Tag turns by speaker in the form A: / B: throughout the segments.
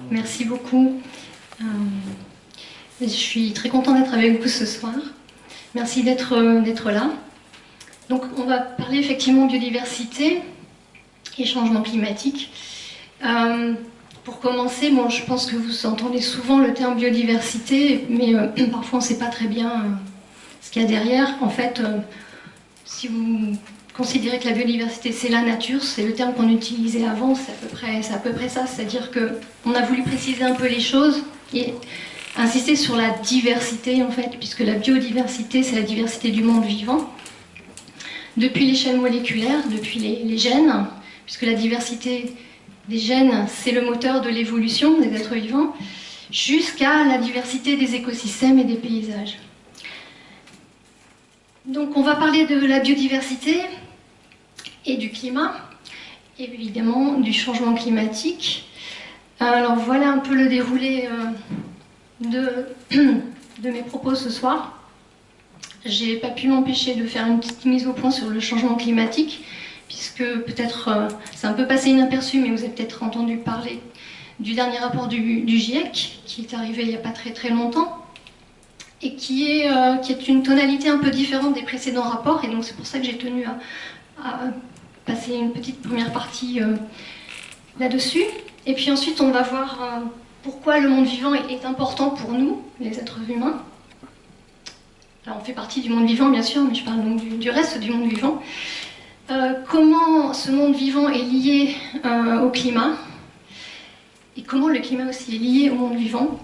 A: Merci beaucoup. Je suis très contente d'être avec vous ce soir. Merci d'être là. Donc, on va parler effectivement biodiversité et changement climatique. Pour commencer, bon, je pense que vous entendez souvent le terme biodiversité, mais parfois on ne sait pas très bien ce qu'il y a derrière. En fait, si vous considérez que la biodiversité c'est la nature, c'est le terme qu'on utilisait avant, c'est à peu près ça, c'est-à-dire qu'on a voulu préciser un peu les choses et insister sur la diversité en fait, puisque la biodiversité c'est la diversité du monde vivant, depuis l'échelle moléculaire, depuis les gènes, puisque la diversité des gènes c'est le moteur de l'évolution des êtres vivants, jusqu'à la diversité des écosystèmes et des paysages. Donc on va parler de la biodiversité et du climat, et évidemment du changement climatique. Alors voilà un peu le déroulé de mes propos ce soir. J'ai pas pu m'empêcher de faire une petite mise au point sur le changement climatique, puisque peut-être c'est un peu passé inaperçu, mais vous avez peut-être entendu parler du dernier rapport du GIEC, qui est arrivé il n'y a pas très longtemps, et qui est une tonalité un peu différente des précédents rapports, et donc c'est pour ça que j'ai tenu à passer une petite première partie là-dessus. Et puis ensuite on va voir pourquoi le monde vivant est important pour nous, les êtres humains. Alors on fait partie du monde vivant bien sûr, mais je parle donc du reste du monde vivant. Comment ce monde vivant est lié au climat, et comment le climat aussi est lié au monde vivant.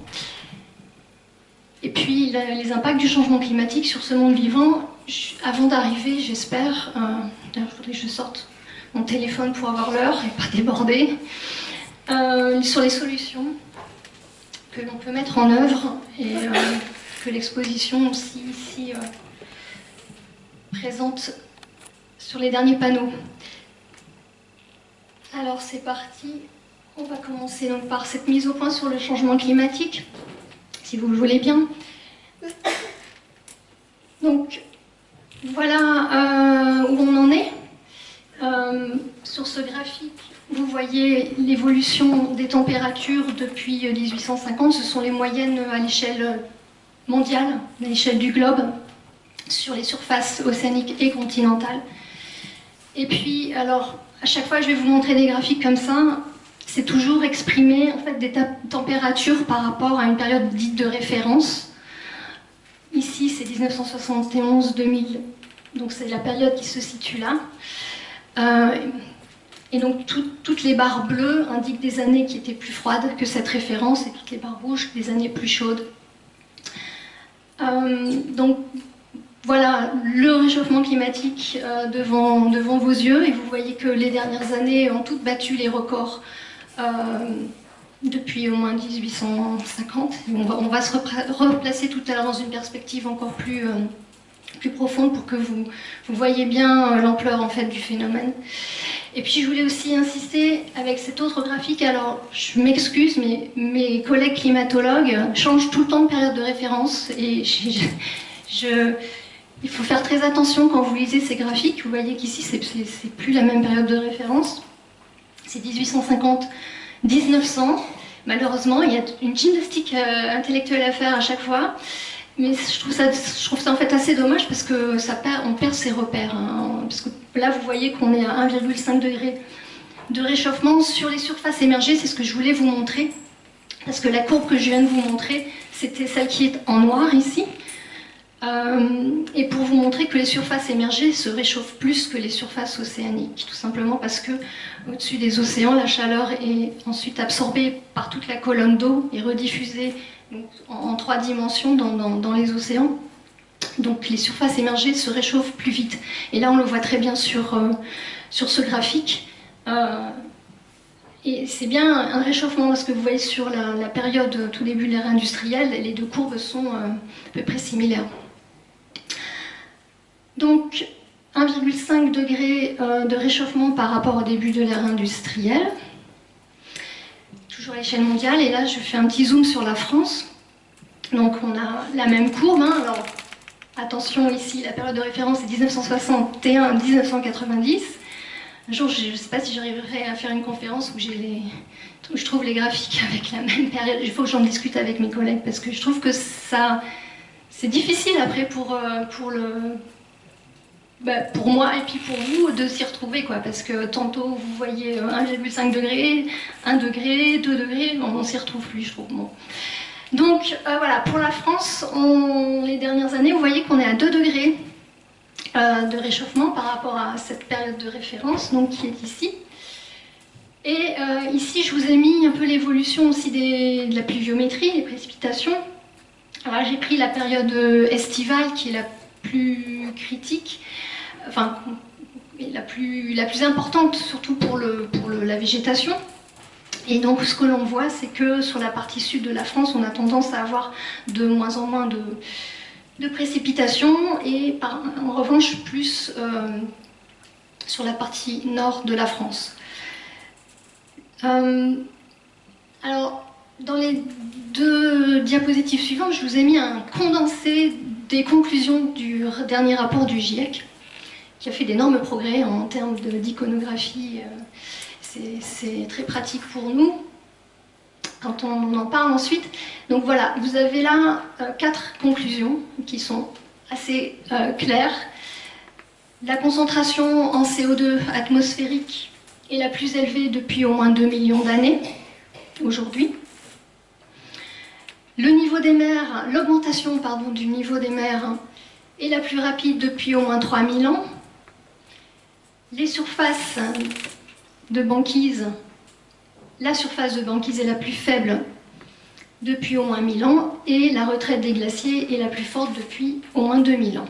A: Et puis les impacts du changement climatique sur ce monde vivant. Avant d'arriver, j'espère, il faudrait que je sorte mon téléphone pour avoir l'heure et pas déborder, sur les solutions que l'on peut mettre en œuvre et que l'exposition aussi ici présente sur les derniers panneaux. Alors c'est parti, on va commencer donc par cette mise au point sur le changement climatique, si vous le voulez bien. Donc voilà où on en est. Sur ce graphique, vous voyez l'évolution des températures depuis 1850. Ce sont les moyennes à l'échelle mondiale, à l'échelle du globe, sur les surfaces océaniques et continentales. Et puis, alors, à chaque fois que je vais vous montrer des graphiques comme ça, c'est toujours exprimer en fait, des températures par rapport à une période dite de référence. Ici, c'est 1971-2000, donc c'est la période qui se situe là. Et donc toutes les barres bleues indiquent des années qui étaient plus froides que cette référence, et toutes les barres rouges des années plus chaudes. Donc voilà le réchauffement climatique devant vos yeux, et vous voyez que les dernières années ont toutes battu les records depuis au moins 1850. On va se replacer tout à l'heure dans une perspective encore plus profonde pour que vous voyez bien l'ampleur en fait du phénomène. Et puis je voulais aussi insister avec cet autre graphique. Alors je m'excuse, mais mes collègues climatologues changent tout le temps de période de référence, et il faut faire très attention quand vous lisez ces graphiques. Vous voyez qu'ici c'est plus la même période de référence, c'est 1850-1900. Malheureusement il y a une gymnastique intellectuelle à faire à chaque fois. Mais je trouve ça en fait assez dommage, parce que on perd ses repères. Hein, parce que là, vous voyez qu'on est à 1,5 degré de réchauffement sur les surfaces émergées. C'est ce que je voulais vous montrer. Parce que la courbe que je viens de vous montrer, c'était celle qui est en noir ici. Et pour vous montrer que les surfaces émergées se réchauffent plus que les surfaces océaniques. Tout simplement parce que au-dessus des océans, la chaleur est ensuite absorbée par toute la colonne d'eau et rediffusée en 3 dimensions dans les océans. Donc les surfaces émergées se réchauffent plus vite. Et là on le voit très bien sur ce graphique. Et c'est bien un réchauffement, parce que vous voyez sur la période tout début de l'ère industrielle, les deux courbes sont à peu près similaires. Donc 1,5 degré de réchauffement par rapport au début de l'ère industrielle. Toujours à l'échelle mondiale, et là je fais un petit zoom sur la France. Donc on a la même courbe, hein. Alors attention, ici la période de référence est 1961-1990. Un jour je ne sais pas si j'arriverai à faire une conférence où j'ai les je trouve les graphiques avec la même période, il faut que j'en discute avec mes collègues parce que je trouve que ça, c'est difficile après pour moi et puis pour vous de s'y retrouver, quoi, parce que tantôt vous voyez 1,5 degré, 1 degré, 2 degrés, on s'y retrouve plus, je trouve. Bon. Donc voilà, pour la France, les dernières années, vous voyez qu'on est à 2 degrés de réchauffement par rapport à cette période de référence, donc qui est ici. Et ici, je vous ai mis un peu l'évolution aussi de la pluviométrie, les précipitations. Alors j'ai pris la période estivale qui est la plus critique, enfin la plus importante, surtout pour la végétation. Et donc ce que l'on voit, c'est que sur la partie sud de la France, on a tendance à avoir de moins en moins de précipitations et en revanche plus sur la partie nord de la France. Alors, dans les 2 diapositives suivantes, je vous ai mis un condensé des conclusions du dernier rapport du GIEC, qui a fait d'énormes progrès en termes d'iconographie. C'est très pratique pour nous quand on en parle ensuite. Donc voilà, vous avez là 4 conclusions qui sont assez claires. La concentration en CO2 atmosphérique est la plus élevée depuis au moins 2 millions d'années, aujourd'hui. Le niveau des mers, l'augmentation du niveau des mers est la plus rapide depuis au moins 3000 ans. Les surfaces de banquise, la surface de banquise est la plus faible depuis au moins 1000 ans et la retraite des glaciers est la plus forte depuis au moins 2000 ans.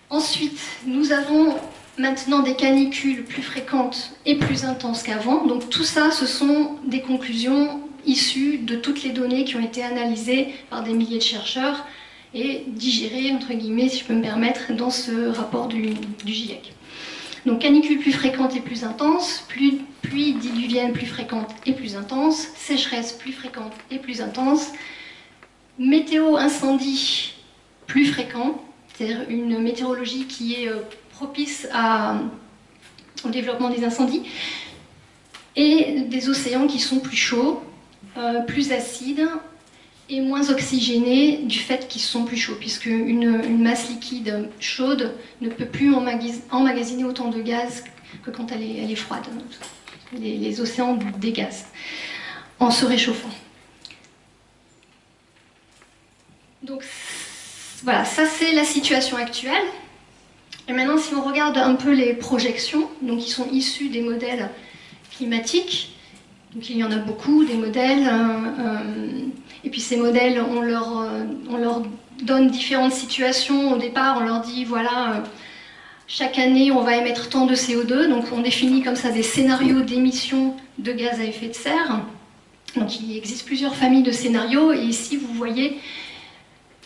A: Ensuite, nous avons maintenant des canicules plus fréquentes et plus intenses qu'avant. Donc tout ça, ce sont des conclusions issues de toutes les données qui ont été analysées par des milliers de chercheurs et digérées, entre guillemets, si je peux me permettre, dans ce rapport du GIEC. Donc canicules plus fréquentes et plus intenses, pluies diluviennes plus fréquentes et plus intenses, sécheresse plus fréquente et plus intense, météo incendie plus fréquent, c'est-à-dire une météorologie qui est propice au développement des incendies, et des océans qui sont plus chauds, plus acides et moins oxygénés du fait qu'ils sont plus chauds, puisque une masse liquide chaude ne peut plus emmagasiner autant de gaz que quand elle est froide. Les océans dégazent en se réchauffant. Donc voilà, ça c'est la situation actuelle. Et maintenant, si on regarde un peu les projections, donc qui sont issues des modèles climatiques, donc il y en a beaucoup, des modèles, et puis ces modèles, on leur donne différentes situations. Au départ, on leur dit, voilà, chaque année, on va émettre tant de CO2, donc on définit comme ça des scénarios d'émissions de gaz à effet de serre. Donc il existe plusieurs familles de scénarios, et ici, vous voyez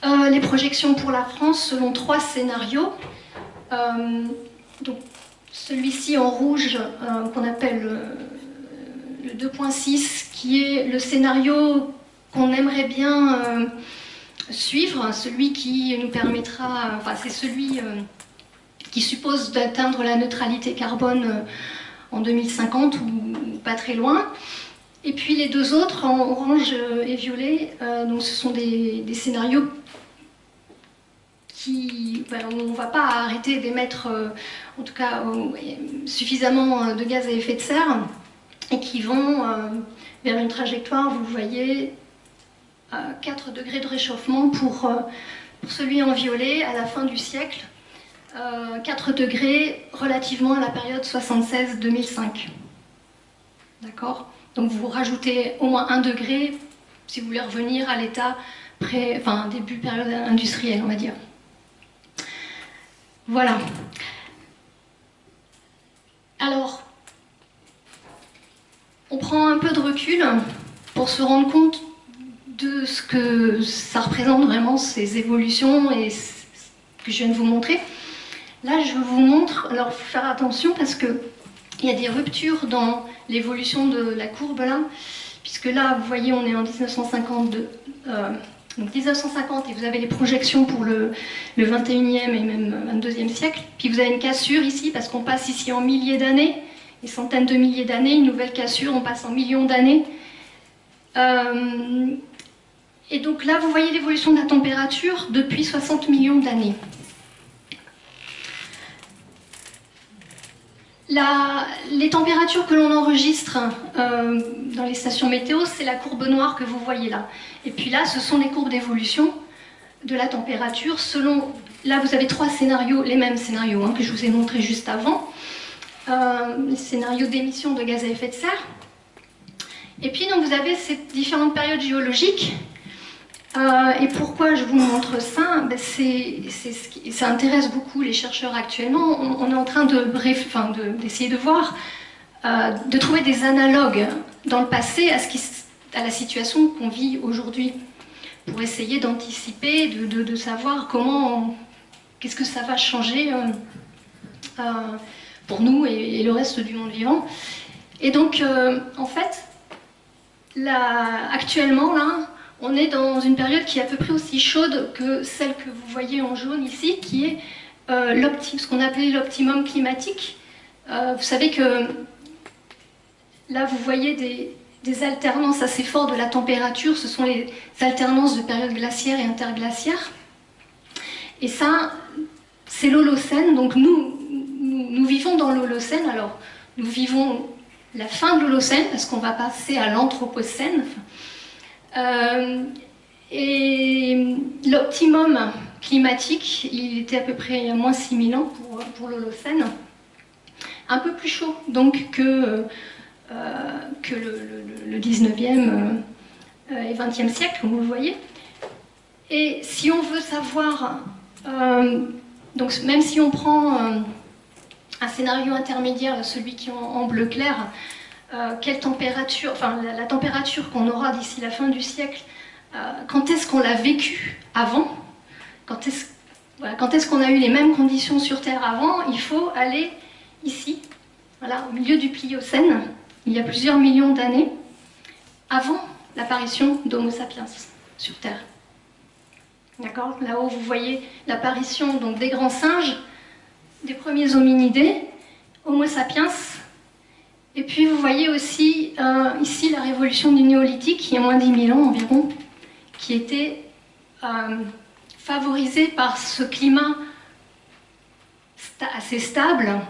A: les projections pour la France selon 3 scénarios. Donc celui-ci en rouge, qu'on appelle le 2.6, qui est le scénario qu'on aimerait bien suivre, celui qui nous permettra, enfin c'est celui qui suppose d'atteindre la neutralité carbone en 2050 ou pas très loin. Et puis les 2 autres, en orange et violet, donc ce sont des scénarios où on ne va pas arrêter d'émettre, en tout cas, suffisamment de gaz à effet de serre, et qui vont vers une trajectoire, vous voyez, 4 degrés de réchauffement pour celui en violet à la fin du siècle, 4 degrés relativement à la période 76-2005. D'accord ? Donc vous rajoutez au moins 1 degré si vous voulez revenir à l'état début période industrielle, on va dire. Voilà. Alors, on prend un peu de recul pour se rendre compte de ce que ça représente vraiment, ces évolutions et ce que je viens de vous montrer. Là, je vous montre, alors il faut faire attention parce qu'il y a des ruptures dans l'évolution de la courbe là, puisque là, vous voyez, on est en 1952. Donc 1950, et vous avez les projections pour le 21e et même 22e siècle. Puis vous avez une cassure ici, parce qu'on passe ici en milliers d'années, des centaines de milliers d'années, une nouvelle cassure, on passe en millions d'années. Et donc là, vous voyez l'évolution de la température depuis 60 millions d'années. Les températures que l'on enregistre dans les stations météo, c'est la courbe noire que vous voyez là. Et puis là, ce sont les courbes d'évolution de la température selon... Là, vous avez trois scénarios, les mêmes scénarios que je vous ai montrés juste avant. Les scénarios d'émissions de gaz à effet de serre. Et puis, donc, vous avez ces différentes périodes géologiques. Et pourquoi je vous montre ça? Ça intéresse beaucoup les chercheurs actuellement. On est en train d'essayer de voir, de trouver des analogues dans le passé à la situation qu'on vit aujourd'hui, pour essayer d'anticiper, de savoir qu'est-ce que ça va changer pour nous et le reste du monde vivant. Et donc, en fait, actuellement, là, on est dans une période qui est à peu près aussi chaude que celle que vous voyez en jaune ici, qui est ce qu'on appelait l'optimum climatique. Vous savez que là, vous voyez des alternances assez fortes de la température. Ce sont les alternances de périodes glaciaires et interglaciaires. Et ça, c'est l'Holocène. Donc nous vivons dans l'Holocène. Alors, nous vivons la fin de l'Holocène, parce qu'on va passer à l'Anthropocène. Et l'optimum climatique, il était à peu près il y a moins 6000 ans pour l'Holocène. Un peu plus chaud donc que le 19e et 20e siècle, comme vous le voyez. Et si on veut savoir, donc même si on prend un scénario intermédiaire, celui qui est en bleu clair, quelle température, la température qu'on aura d'ici la fin du siècle, quand est-ce qu'on l'a vécu avant, quand est-ce qu'on a eu les mêmes conditions sur Terre avant, il faut aller ici, voilà, au milieu du Pliocène, il y a plusieurs millions d'années, avant l'apparition d'Homo sapiens sur Terre. D'accord? Là-haut, vous voyez l'apparition donc des grands singes, des premiers hominidés, Homo sapiens. Et puis vous voyez aussi ici la révolution du néolithique, il y a moins de 10 000 ans environ, qui était favorisée par ce climat assez stable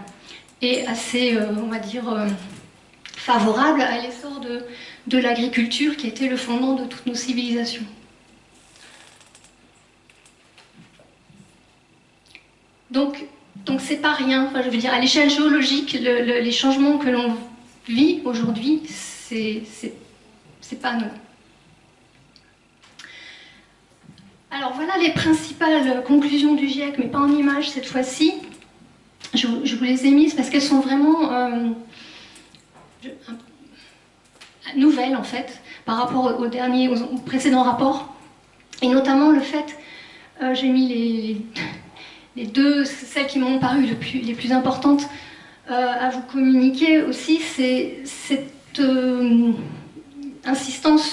A: et assez, on va dire, favorable à l'essor de l'agriculture qui était le fondement de toutes nos civilisations. Donc c'est pas rien, je veux dire, à l'échelle géologique, les changements que l'on vit aujourd'hui, c'est pas nous. Alors voilà les principales conclusions du GIEC, mais pas en images cette fois-ci. Je vous les ai mises parce qu'elles sont vraiment nouvelles en fait, par rapport au précédent rapport. Et notamment le fait, j'ai mis les deux, celles qui m'ont paru les plus importantes à vous communiquer aussi, c'est cette insistance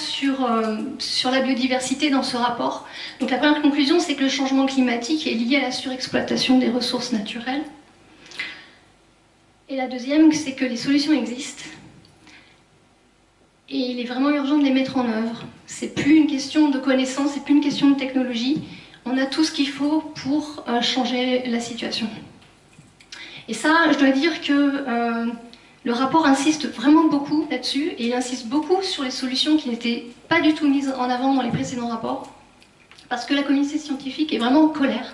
A: sur la biodiversité dans ce rapport. Donc la première conclusion, c'est que le changement climatique est lié à la surexploitation des ressources naturelles. Et la deuxième, c'est que les solutions existent et il est vraiment urgent de les mettre en œuvre. C'est plus une question de connaissance, c'est plus une question de technologie. On a tout ce qu'il faut pour changer la situation. Et ça, je dois dire que le rapport insiste vraiment beaucoup là-dessus, et il insiste beaucoup sur les solutions qui n'étaient pas du tout mises en avant dans les précédents rapports, parce que la communauté scientifique est vraiment en colère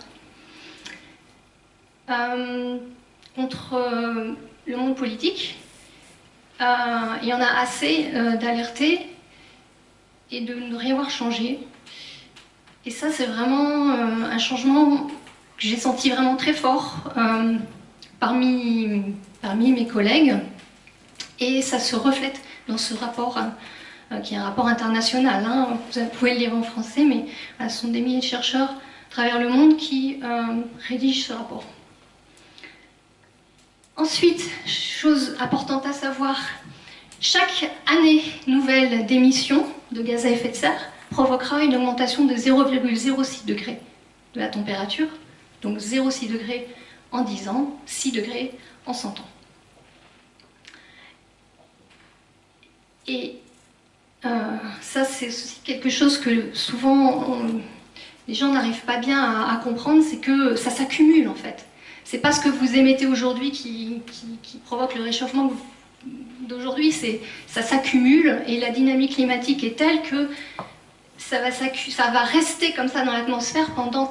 A: contre le monde politique. Il y en a assez d'alerter et de ne rien voir changer. Et ça, c'est vraiment un changement que j'ai senti vraiment très fort parmi mes collègues. Et ça se reflète dans ce rapport, qui est un rapport international. Vous pouvez le lire en français, mais ce sont des milliers de chercheurs à travers le monde qui rédigent ce rapport. Ensuite, chose importante à savoir, chaque année nouvelle d'émissions de gaz à effet de serre provoquera une augmentation de 0,06 degrés de la température, donc 0,6 degrés en 10 ans, 6 degrés en 100 ans. Et ça, c'est aussi quelque chose que souvent les gens n'arrivent pas bien à comprendre, c'est que ça s'accumule en fait. C'est pas ce que vous émettez aujourd'hui qui provoque le réchauffement d'aujourd'hui, ça s'accumule et la dynamique climatique est telle que ça va rester comme ça dans l'atmosphère pendant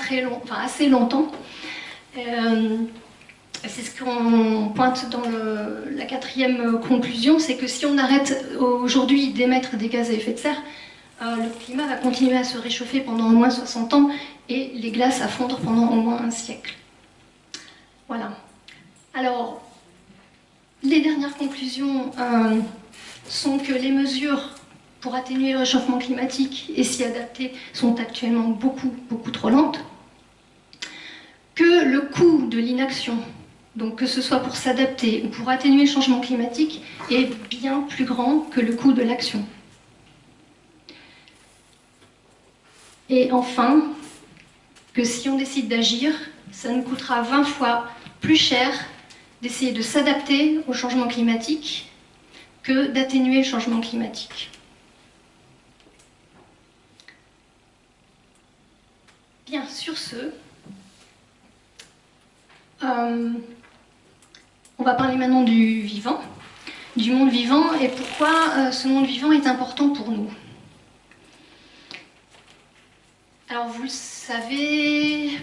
A: assez longtemps. C'est ce qu'on pointe dans la quatrième conclusion, c'est que si on arrête aujourd'hui d'émettre des gaz à effet de serre, le climat va continuer à se réchauffer pendant au moins 60 ans et les glaces à fondre pendant au moins un siècle. Voilà. Alors, les dernières conclusions sont que les mesures pour atténuer le réchauffement climatique et s'y adapter sont actuellement beaucoup trop lentes, que le coût de l'inaction, donc que ce soit pour s'adapter ou pour atténuer le changement climatique, est bien plus grand que le coût de l'action. Et enfin, que si on décide d'agir, ça nous coûtera 20 fois plus cher d'essayer de s'adapter au changement climatique que d'atténuer le changement climatique. Bien, sur ce, on va parler maintenant du vivant, du monde vivant, et pourquoi ce monde vivant est important pour nous. Alors vous le savez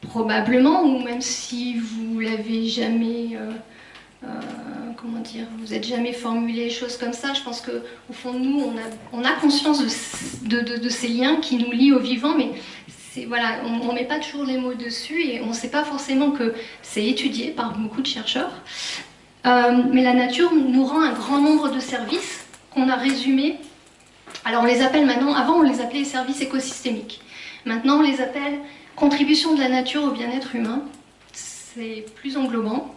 A: probablement, ou même si vous l'avez jamais, comment dire, vous n'êtes jamais formulé les choses comme ça, je pense qu'au fond de nous, on a conscience de ces liens qui nous lient au vivant, mais voilà, on ne met pas toujours les mots dessus et on ne sait pas forcément que c'est étudié par beaucoup de chercheurs. Mais la nature nous rend un grand nombre de services qu'on a résumés. Alors on les appelle maintenant, avant on les appelait les services écosystémiques. Maintenant on les appelle contribution de la nature au bien-être humain. C'est plus englobant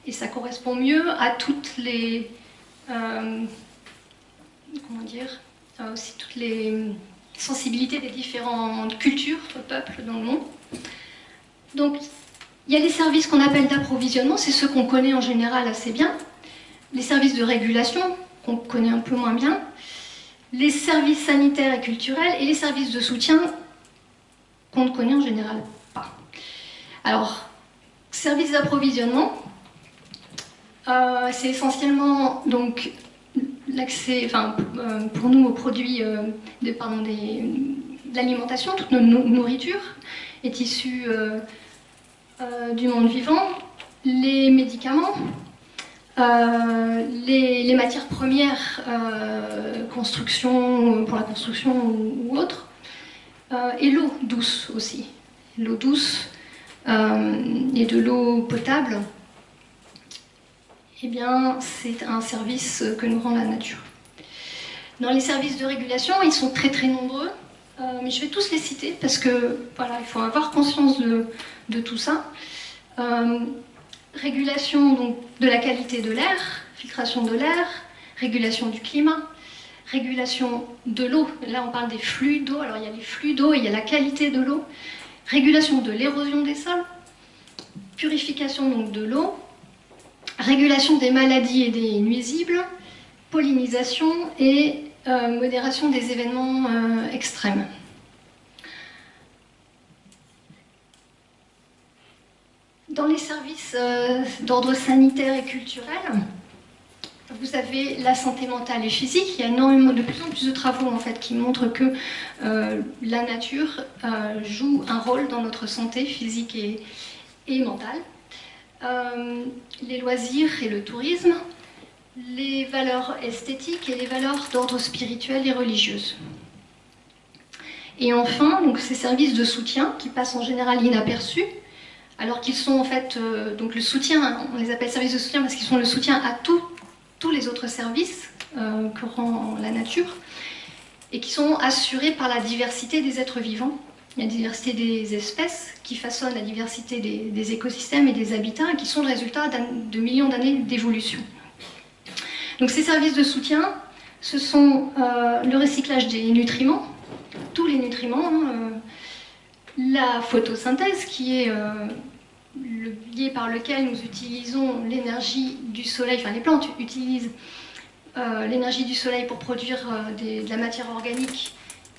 A: et ça correspond mieux à toutes les... comment dire, aussi toutes les sensibilités des différentes cultures, peuples dans le monde. Donc, il y a les services qu'on appelle d'approvisionnement, c'est ceux qu'on connaît en général assez bien. Les services de régulation, qu'on connaît un peu moins bien. Les services sanitaires et culturels et les services de soutien, qu'on ne connaît en général pas. Alors, services d'approvisionnement, c'est essentiellement donc l'accès, pour nous aux produits de l'alimentation. Toute notre nourriture est issue du monde vivant, les médicaments, les matières premières, pour la construction ou autre, et l'eau douce aussi. L'eau douce et de l'eau potable, eh bien, c'est un service que nous rend la nature. Dans les services de régulation, ils sont très nombreux, mais je vais tous les citer parce que voilà, il faut avoir conscience de tout ça. Régulation donc, de la qualité de l'air, filtration de l'air, régulation du climat, régulation de l'eau. Là, on parle des flux d'eau. Alors, il y a les flux d'eau et il y a la qualité de l'eau. Régulation de l'érosion des sols, purification donc, de l'eau, régulation des maladies et des nuisibles, pollinisation et modération des événements extrêmes. Dans les services d'ordre sanitaire et culturel, vous avez la santé mentale et physique. Il y a énormément, de plus en plus de travaux en fait, qui montrent que la nature joue un rôle dans notre santé physique et mentale. Les loisirs et le tourisme, les valeurs esthétiques et les valeurs d'ordre spirituel et religieuse. Et enfin, donc, ces services de soutien qui passent en général inaperçus, alors qu'ils sont en fait, donc le soutien, on les appelle services de soutien parce qu'ils sont le soutien à tous les autres services que rend la nature, et qui sont assurés par la diversité des êtres vivants, la diversité des espèces qui façonnent la diversité des écosystèmes et des habitats, et qui sont le résultat de millions d'années d'évolution. Donc ces services de soutien, ce sont le recyclage des nutriments, tous les nutriments, la photosynthèse qui est le biais par lequel nous utilisons l'énergie du soleil, enfin les plantes utilisent l'énergie du soleil pour produire de la matière organique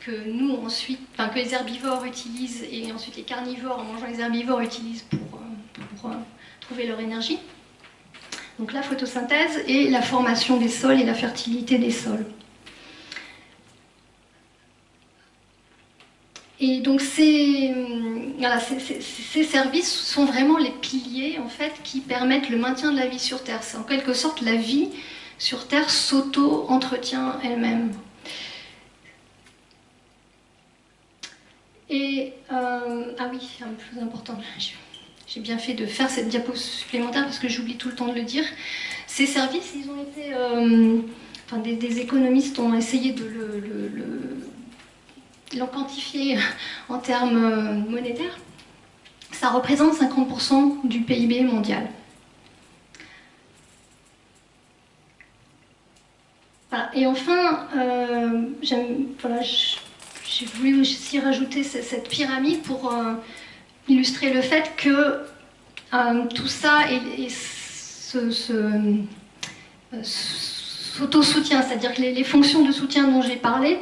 A: que nous ensuite, enfin que les herbivores utilisent et ensuite les carnivores en mangeant les herbivores utilisent pour trouver leur énergie. Donc la photosynthèse et la formation des sols et la fertilité des sols. Et donc ces services sont vraiment les piliers en fait, qui permettent le maintien de la vie sur Terre. C'est en quelque sorte la vie sur Terre s'auto-entretient elle-même. Et ah oui, un peu plus important, j'ai bien fait de faire cette diapo supplémentaire parce que j'oublie tout le temps de le dire. Ces services, ils ont été, enfin des économistes ont essayé de l'ont quantifié en termes monétaires. Ça représente 50% du PIB mondial. Voilà. Et enfin, j'ai voulu aussi rajouter cette pyramide pour illustrer le fait que tout ça s'auto-soutient, c'est-à-dire que les fonctions de soutien dont j'ai parlé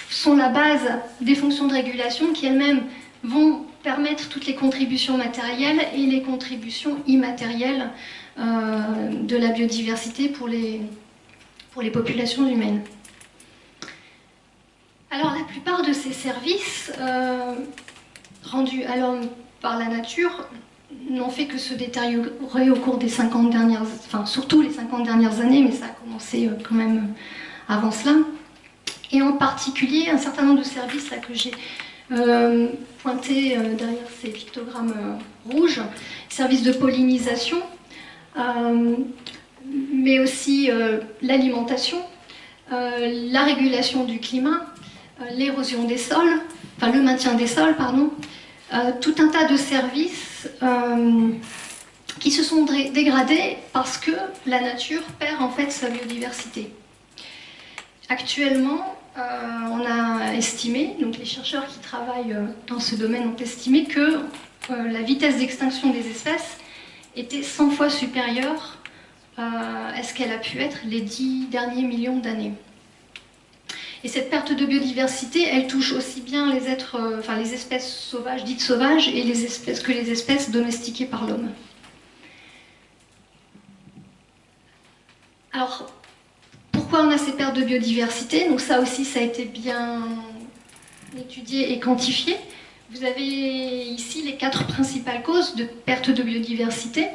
A: sont la base des fonctions de régulation qui elles-mêmes vont permettre toutes les contributions matérielles et les contributions immatérielles de la biodiversité pour les populations humaines. Alors la plupart de ces services rendus à l'homme par la nature n'ont fait que se détériorer au cours des 50 dernières, enfin surtout les 50 dernières années, mais ça a commencé quand même avant cela. Et en particulier un certain nombre de services là, que j'ai pointés derrière ces pictogrammes rouges, services de pollinisation, mais aussi l'alimentation, la régulation du climat, l'érosion des sols, enfin le maintien des sols, pardon, tout un tas de services qui se sont dégradés parce que la nature perd en fait sa biodiversité. Actuellement, on a estimé, donc les chercheurs qui travaillent dans ce domaine ont estimé que la vitesse d'extinction des espèces était 100 fois supérieure à ce qu'elle a pu être les 10 derniers millions d'années. Et cette perte de biodiversité, elle touche aussi bien les les espèces sauvages, dites sauvages, et les espèces domestiquées par l'homme. Alors, pourquoi on a ces pertes de biodiversité? Donc ça aussi, ça a été bien étudié et quantifié. Vous avez ici les 4 principales causes de perte de biodiversité.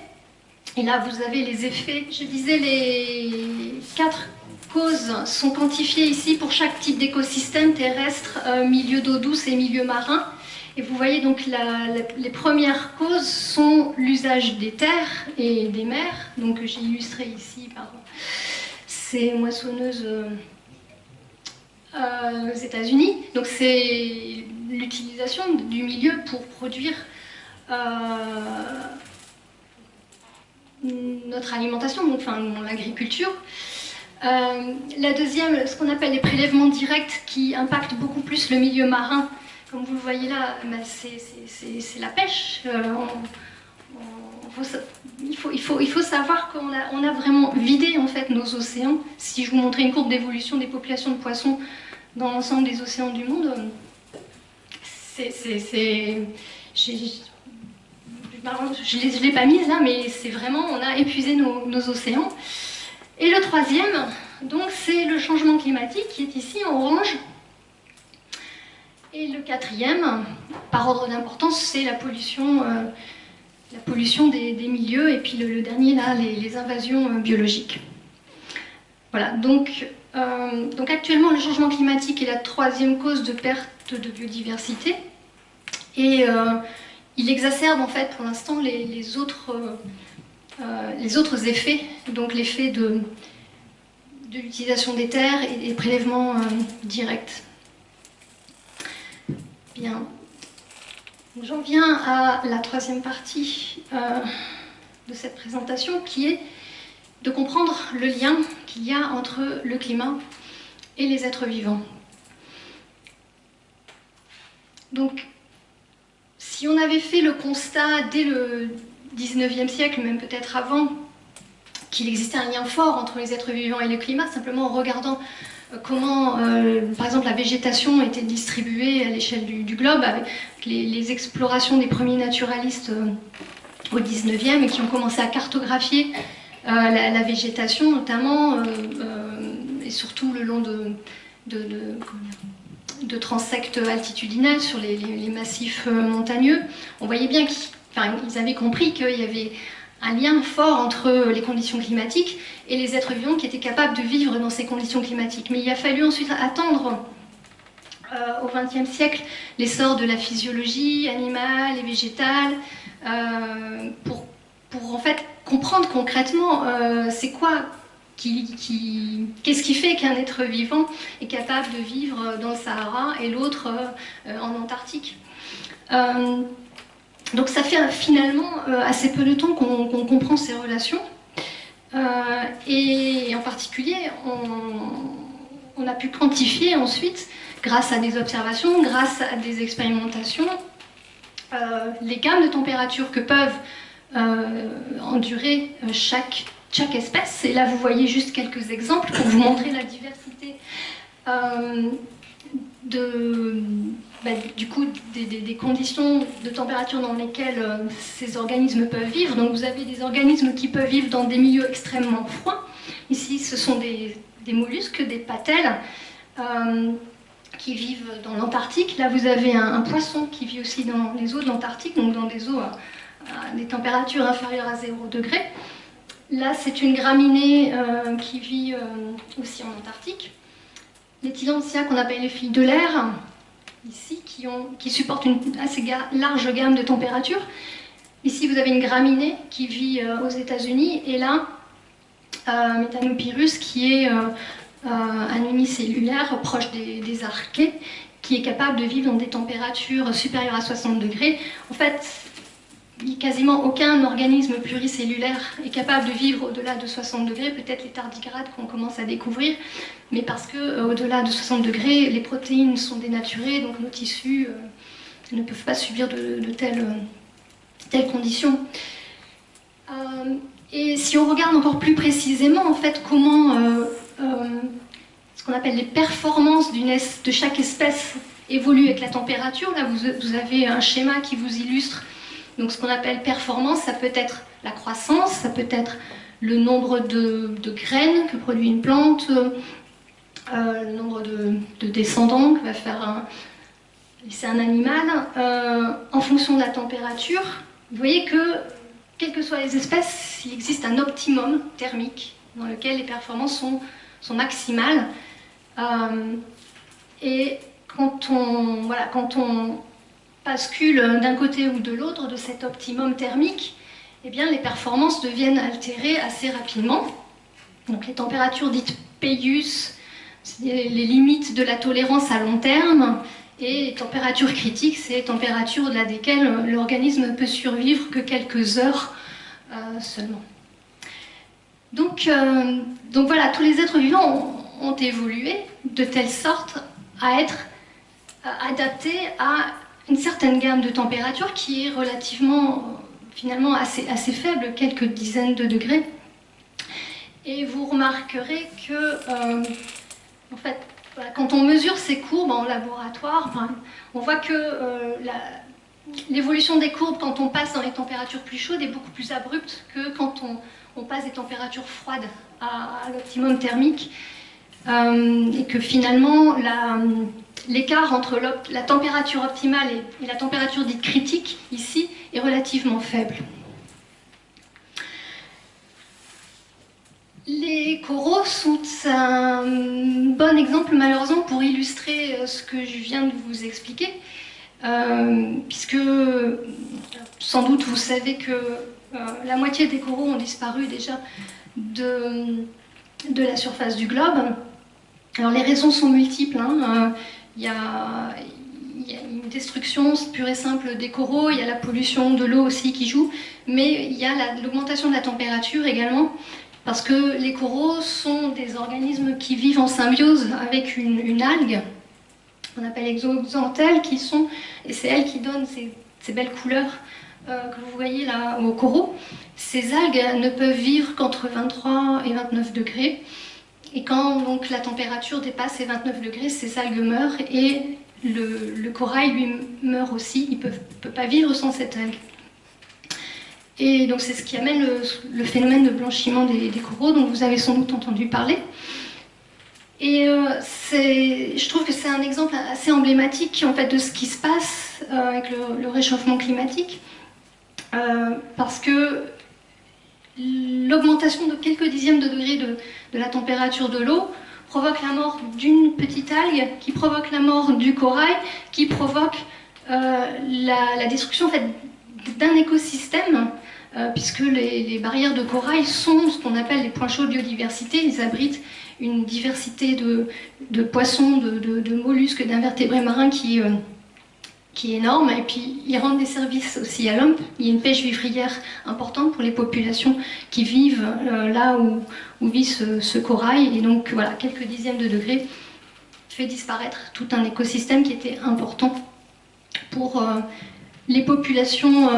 A: Et là, vous avez les effets. Je disais, les 4 causes sont quantifiées ici pour chaque type d'écosystème terrestre, milieu d'eau douce et milieu marin. Et vous voyez donc les premières causes sont l'usage des terres et des mers. Donc j'ai illustré ici par ces moissonneuses aux États-Unis. Donc c'est l'utilisation du milieu pour produire notre alimentation, donc l'agriculture. La deuxième, ce qu'on appelle les prélèvements directs qui impactent beaucoup plus le milieu marin. Comme vous le voyez là, c'est la pêche. Il faut savoir qu'on a vraiment vidé en fait nos océans. Si je vous montrais une courbe d'évolution des populations de poissons dans l'ensemble des océans du monde, je ne l'ai pas mise là, mais c'est vraiment, on a épuisé nos océans. Et le troisième, donc, c'est le changement climatique qui est ici en orange. Et le quatrième, par ordre d'importance, c'est la pollution des milieux. Et puis le dernier, là, les invasions biologiques. Voilà, donc actuellement, le changement climatique est la 3e cause de perte de biodiversité. Et il exacerbe, en fait, pour l'instant, les autres effets, donc l'effet de l'utilisation des terres et des prélèvements directs. Bien. J'en viens à la 3e partie de cette présentation, qui est de comprendre le lien qu'il y a entre le climat et les êtres vivants. Donc, si on avait fait le constat dès le 19e siècle, même peut-être avant, qu'il existait un lien fort entre les êtres vivants et le climat, simplement en regardant comment, par exemple, la végétation était distribuée à l'échelle du globe, avec les explorations des premiers naturalistes au 19e, et qui ont commencé à cartographier la végétation, notamment, et surtout le long de transects altitudinales sur les massifs montagneux. On voyait bien qu'ils avaient compris qu'il y avait un lien fort entre les conditions climatiques et les êtres vivants qui étaient capables de vivre dans ces conditions climatiques. Mais il a fallu ensuite attendre au XXe siècle l'essor de la physiologie animale et végétale pour en fait comprendre concrètement c'est quoi qu'est-ce qui fait qu'un être vivant est capable de vivre dans le Sahara et l'autre en Antarctique. Donc ça fait finalement assez peu de temps qu'on comprend ces relations. Et en particulier, on a pu quantifier ensuite, grâce à des observations, grâce à des expérimentations, les gammes de température que peuvent endurer chaque espèce. Et là, vous voyez juste quelques exemples pour vous montrer la diversité du coup, des conditions de température dans lesquelles ces organismes peuvent vivre. Donc vous avez des organismes qui peuvent vivre dans des milieux extrêmement froids. Ici, ce sont des mollusques, des patelles, qui vivent dans l'Antarctique. Là, vous avez un poisson qui vit aussi dans les eaux de l'Antarctique, donc dans des eaux à des températures inférieures à 0 degré. Là, c'est une graminée qui vit aussi en Antarctique. Les Tillandsia, qu'on appelle les filles de l'air, ici, qui supportent une assez large gamme de températures. Ici, vous avez une graminée qui vit aux États-Unis, et là, Methanopyrus, qui est un unicellulaire proche des archées, qui est capable de vivre dans des températures supérieures à 60 degrés. En fait, quasiment aucun organisme pluricellulaire est capable de vivre au-delà de 60 degrés, peut-être les tardigrades qu'on commence à découvrir, mais parce qu'au-delà de 60 degrés, les protéines sont dénaturées, donc nos tissus ne peuvent pas subir de telles conditions. Et si on regarde encore plus précisément, en fait, comment ce qu'on appelle les performances de chaque espèce évoluent avec la température, là vous avez un schéma qui vous illustre. Donc ce qu'on appelle performance, ça peut être la croissance, ça peut être le nombre de graines que produit une plante, le nombre de descendants que va faire laisser un animal, en fonction de la température. Vous voyez que, quelles que soient les espèces, il existe un optimum thermique dans lequel les performances sont maximales. Et quand on bascule d'un côté ou de l'autre de cet optimum thermique, eh bien, les performances deviennent altérées assez rapidement. Donc les températures dites PEIUS, c'est les limites de la tolérance à long terme, et les températures critiques, c'est les températures au-delà desquelles l'organisme ne peut survivre que quelques heures seulement. Donc voilà, tous les êtres vivants ont évolué de telle sorte à être adaptés à une certaine gamme de température qui est relativement, finalement, assez faible, quelques dizaines de degrés. Et vous remarquerez que, en fait, voilà, quand on mesure ces courbes en laboratoire, on voit que l'évolution des courbes, quand on passe dans les températures plus chaudes, est beaucoup plus abrupte que quand on passe des températures froides à l'optimum thermique. Et que finalement, l'écart entre la température optimale et la température dite critique, ici, est relativement faible. Les coraux sont un bon exemple, malheureusement, pour illustrer ce que je viens de vous expliquer, puisque sans doute vous savez que la moitié des coraux ont disparu déjà de la surface du globe. Alors les raisons sont multiples, hein. Il y a une destruction pure et simple des coraux, il y a la pollution de l'eau aussi qui joue, mais il y a l'augmentation de la température également, parce que les coraux sont des organismes qui vivent en symbiose avec une algue, qu'on appelle exoxanthelle, et c'est elle qui donne ces belles couleurs que vous voyez là au coraux, ces algues ne peuvent vivre qu'entre 23 et 29 degrés. Et quand donc la température dépasse les 29 degrés, ces algues meurent et le corail lui meurt aussi. Il ne peut pas vivre sans cette algue. Et donc c'est ce qui amène le phénomène de blanchiment des coraux dont vous avez sans doute entendu parler. Et je trouve que c'est un exemple assez emblématique en fait, de ce qui se passe avec le réchauffement climatique. Parce que l'augmentation de quelques dixièmes de degrés de la température de l'eau provoque la mort d'une petite algue, qui provoque la mort du corail, qui provoque la destruction en fait, d'un écosystème, puisque les barrières de corail sont ce qu'on appelle les points chauds de biodiversité. Ils abritent une diversité de poissons, de mollusques, d'invertébrés marins qui est énorme, et puis ils rendent des services aussi à l'homme. Il y a une pêche vivrière importante pour les populations qui vivent là où vit ce corail, et donc voilà, quelques dixièmes de degrés fait disparaître tout un écosystème qui était important pour les populations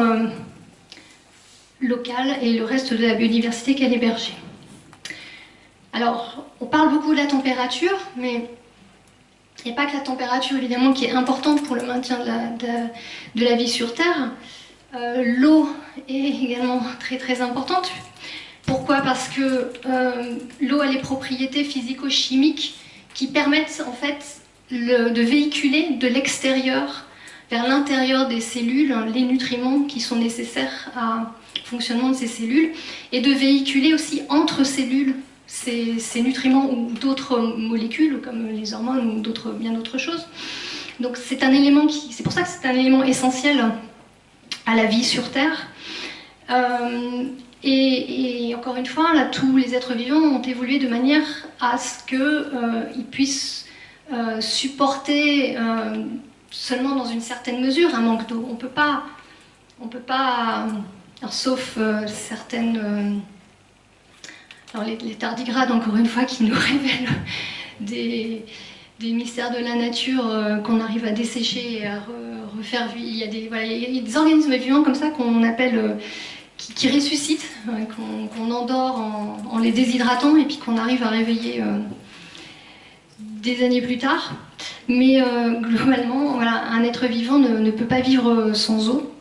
A: locales et le reste de la biodiversité qu'elle hébergeait. Alors, on parle beaucoup de la température, mais il n'y a pas que la température, évidemment, qui est importante pour le maintien de la vie sur Terre. L'eau est également très très importante. Pourquoi? Parce que l'eau a les propriétés physico-chimiques qui permettent en fait de véhiculer de l'extérieur vers l'intérieur des cellules les nutriments qui sont nécessaires au fonctionnement de ces cellules, et de véhiculer aussi entre cellules ces nutriments ou d'autres molécules comme les hormones ou bien d'autres choses. Donc c'est un élément c'est pour ça que c'est un élément essentiel à la vie sur Terre. Et encore une fois, là, tous les êtres vivants ont évolué de manière à ce qu'ils puissent supporter seulement dans une certaine mesure un manque d'eau. On peut pas, alors, sauf certaines... alors les tardigrades, encore une fois, qui nous révèlent des mystères de la nature qu'on arrive à dessécher et à refaire vivre. Il y a des organismes vivants comme ça qu'on appelle... qui ressuscitent, qu'on endort en les déshydratant et puis qu'on arrive à réveiller des années plus tard. Mais globalement, voilà, un être vivant ne peut pas vivre sans eau.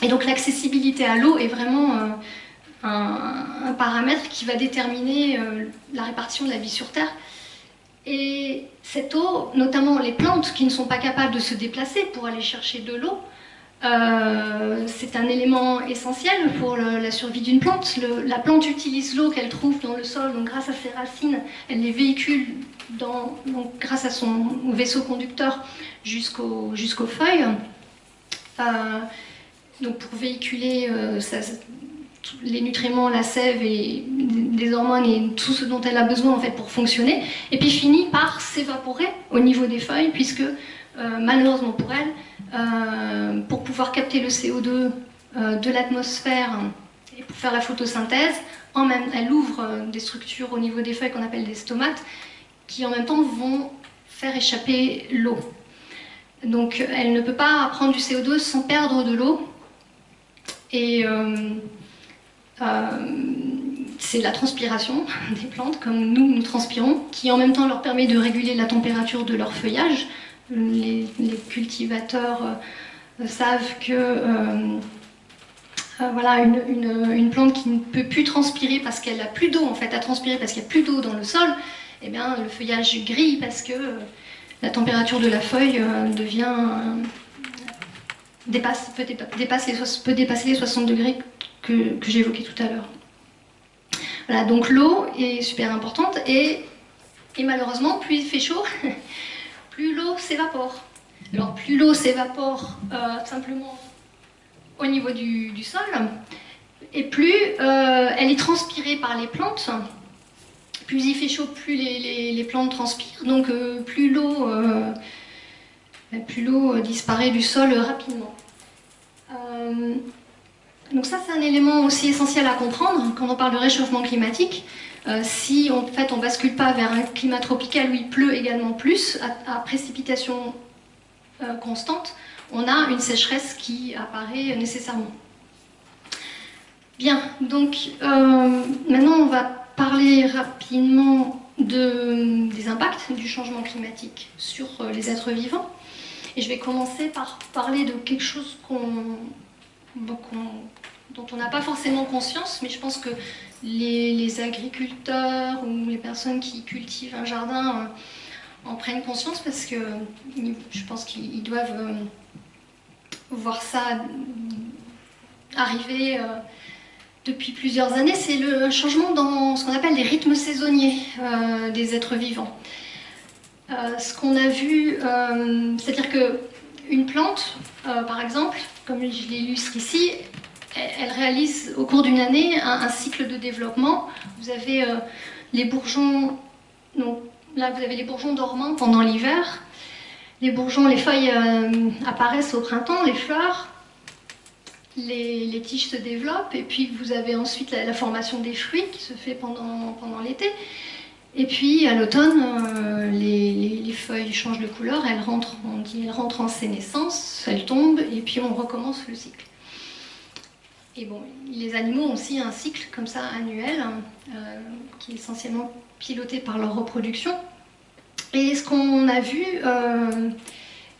A: Et donc l'accessibilité à l'eau est vraiment un paramètre qui va déterminer la répartition de la vie sur Terre. Et cette eau, notamment les plantes qui ne sont pas capables de se déplacer pour aller chercher de l'eau, c'est un élément essentiel pour la survie d'une plante. La plante utilise l'eau qu'elle trouve dans le sol, donc grâce à ses racines, elle les véhicule donc grâce à son vaisseau conducteur jusqu'aux feuilles. Donc pour véhiculer les nutriments, la sève et des hormones et tout ce dont elle a besoin en fait pour fonctionner, et puis finit par s'évaporer au niveau des feuilles, puisque malheureusement pour elle, pour pouvoir capter le CO2 de l'atmosphère et pour faire la photosynthèse, elle ouvre des structures au niveau des feuilles qu'on appelle des stomates, qui en même temps vont faire échapper l'eau. Donc elle ne peut pas prendre du CO2 sans perdre de l'eau. Et c'est la transpiration des plantes, comme nous transpirons, qui en même temps leur permet de réguler la température de leur feuillage. Les cultivateurs savent que voilà, une plante qui ne peut plus transpirer parce qu'elle n'a plus d'eau en fait, à transpirer parce qu'il n'y a plus d'eau dans le sol, eh bien, le feuillage grille parce que la température de la feuille peut dépasser les 60 degrés que j'évoquais tout à l'heure. Voilà, donc l'eau est super importante et malheureusement, plus il fait chaud, plus l'eau s'évapore. Alors plus l'eau s'évapore simplement au niveau du sol, et plus elle est transpirée par les plantes. Plus il fait chaud, plus les plantes transpirent, donc plus l'eau disparaît du sol rapidement. Donc ça, c'est un élément aussi essentiel à comprendre quand on parle de réchauffement climatique. Si en fait on ne bascule pas vers un climat tropical où il pleut également plus, à précipitation constante, on a une sécheresse qui apparaît nécessairement. Bien, donc maintenant on va parler rapidement des impacts du changement climatique sur les êtres vivants. Et je vais commencer par parler de quelque chose dont on n'a pas forcément conscience, mais je pense que les agriculteurs ou les personnes qui cultivent un jardin en prennent conscience, parce que je pense qu'ils doivent voir ça arriver depuis plusieurs années. C'est le changement dans ce qu'on appelle les rythmes saisonniers des êtres vivants. Ce qu'on a vu, c'est-à-dire qu'une plante, par exemple, comme je l'illustre ici, elle réalise au cours d'une année un cycle de développement. Vous avez les bourgeons, donc là vous avez les bourgeons dormants pendant l'hiver, les bourgeons, les feuilles apparaissent au printemps, les fleurs, les tiges se développent, et puis vous avez ensuite la formation des fruits qui se fait pendant l'été. Et puis à l'automne, les feuilles changent de couleur, elles rentrent en sénescence, elles tombent, et puis on recommence le cycle. Et bon, les animaux ont aussi un cycle comme ça annuel, qui est essentiellement piloté par leur reproduction. Et ce qu'on a vu,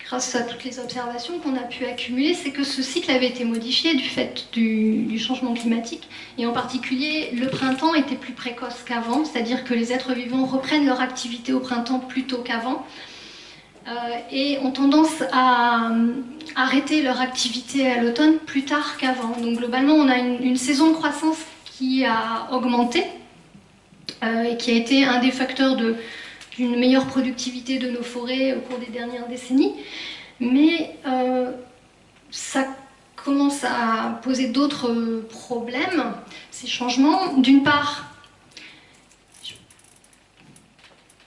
A: grâce à toutes les observations qu'on a pu accumuler, c'est que ce cycle avait été modifié du fait du changement climatique. Et en particulier, le printemps était plus précoce qu'avant, c'est-à-dire que les êtres vivants reprennent leur activité au printemps plus tôt qu'avant, et ont tendance à arrêter leur activité à l'automne plus tard qu'avant. Donc globalement, on a une saison de croissance qui a augmenté, et qui a été un des facteurs d'une meilleure productivité de nos forêts au cours des dernières décennies. Mais ça commence à poser d'autres problèmes, ces changements. D'une part,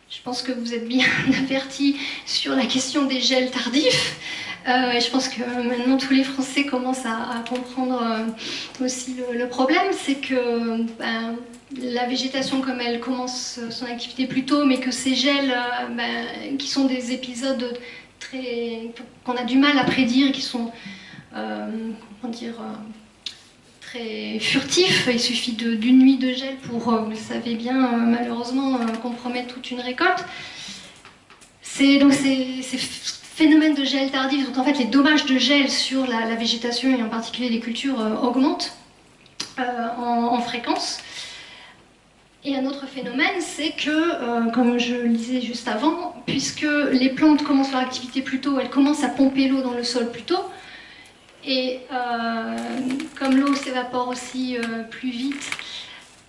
A: je pense que vous êtes bien avertis sur la question des gels tardifs. Et je pense que maintenant tous les Français commencent à comprendre aussi le problème, c'est que la végétation, comme elle commence son activité plus tôt, mais que ces gels, qui sont des épisodes qu'on a du mal à prédire, qui sont très furtifs, il suffit d'une nuit de gel pour, vous le savez bien, malheureusement, compromettre toute une récolte. Donc ces phénomènes de gel tardif, donc en fait les dommages de gel sur la végétation et en particulier les cultures augmentent en fréquence. Et un autre phénomène, c'est que, comme je le disais juste avant, puisque les plantes commencent leur activité plus tôt, elles commencent à pomper l'eau dans le sol plus tôt, et comme l'eau s'évapore aussi plus vite,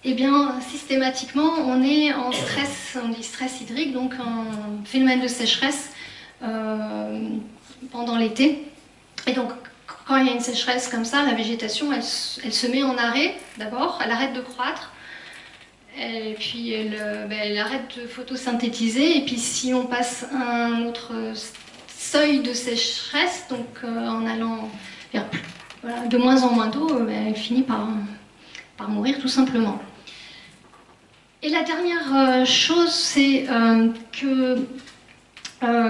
A: eh bien systématiquement on est en stress, on dit stress hydrique, donc un phénomène de sécheresse pendant l'été. Et donc quand il y a une sécheresse comme ça, la végétation elle se met en arrêt d'abord, elle arrête de croître, et puis elle arrête de photosynthétiser, et puis si on passe un autre seuil de sécheresse, donc en allant vers de moins en moins d'eau, elle finit par mourir tout simplement. Et la dernière chose, c'est que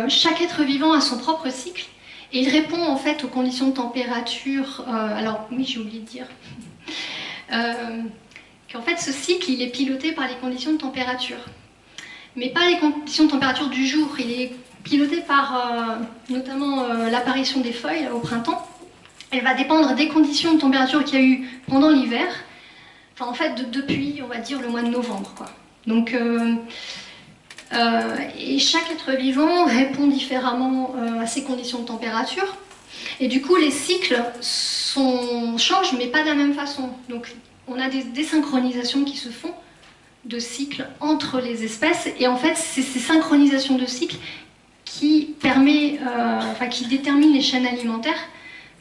A: chaque être vivant a son propre cycle, et il répond en fait aux conditions de température. Alors oui, j'ai oublié de dire qu'en fait ce cycle il est piloté par les conditions de température, mais pas les conditions de température du jour. Il est piloté par notamment l'apparition des feuilles là, au printemps. Elle va dépendre des conditions de température qu'il y a eu pendant l'hiver, enfin en fait depuis on va dire le mois de novembre, quoi. Donc et chaque être vivant répond différemment à ces conditions de température, et du coup les cycles changent mais pas de la même façon. Donc on a des désynchronisations qui se font de cycles entre les espèces, et en fait c'est ces synchronisations de cycles qui qui déterminent les chaînes alimentaires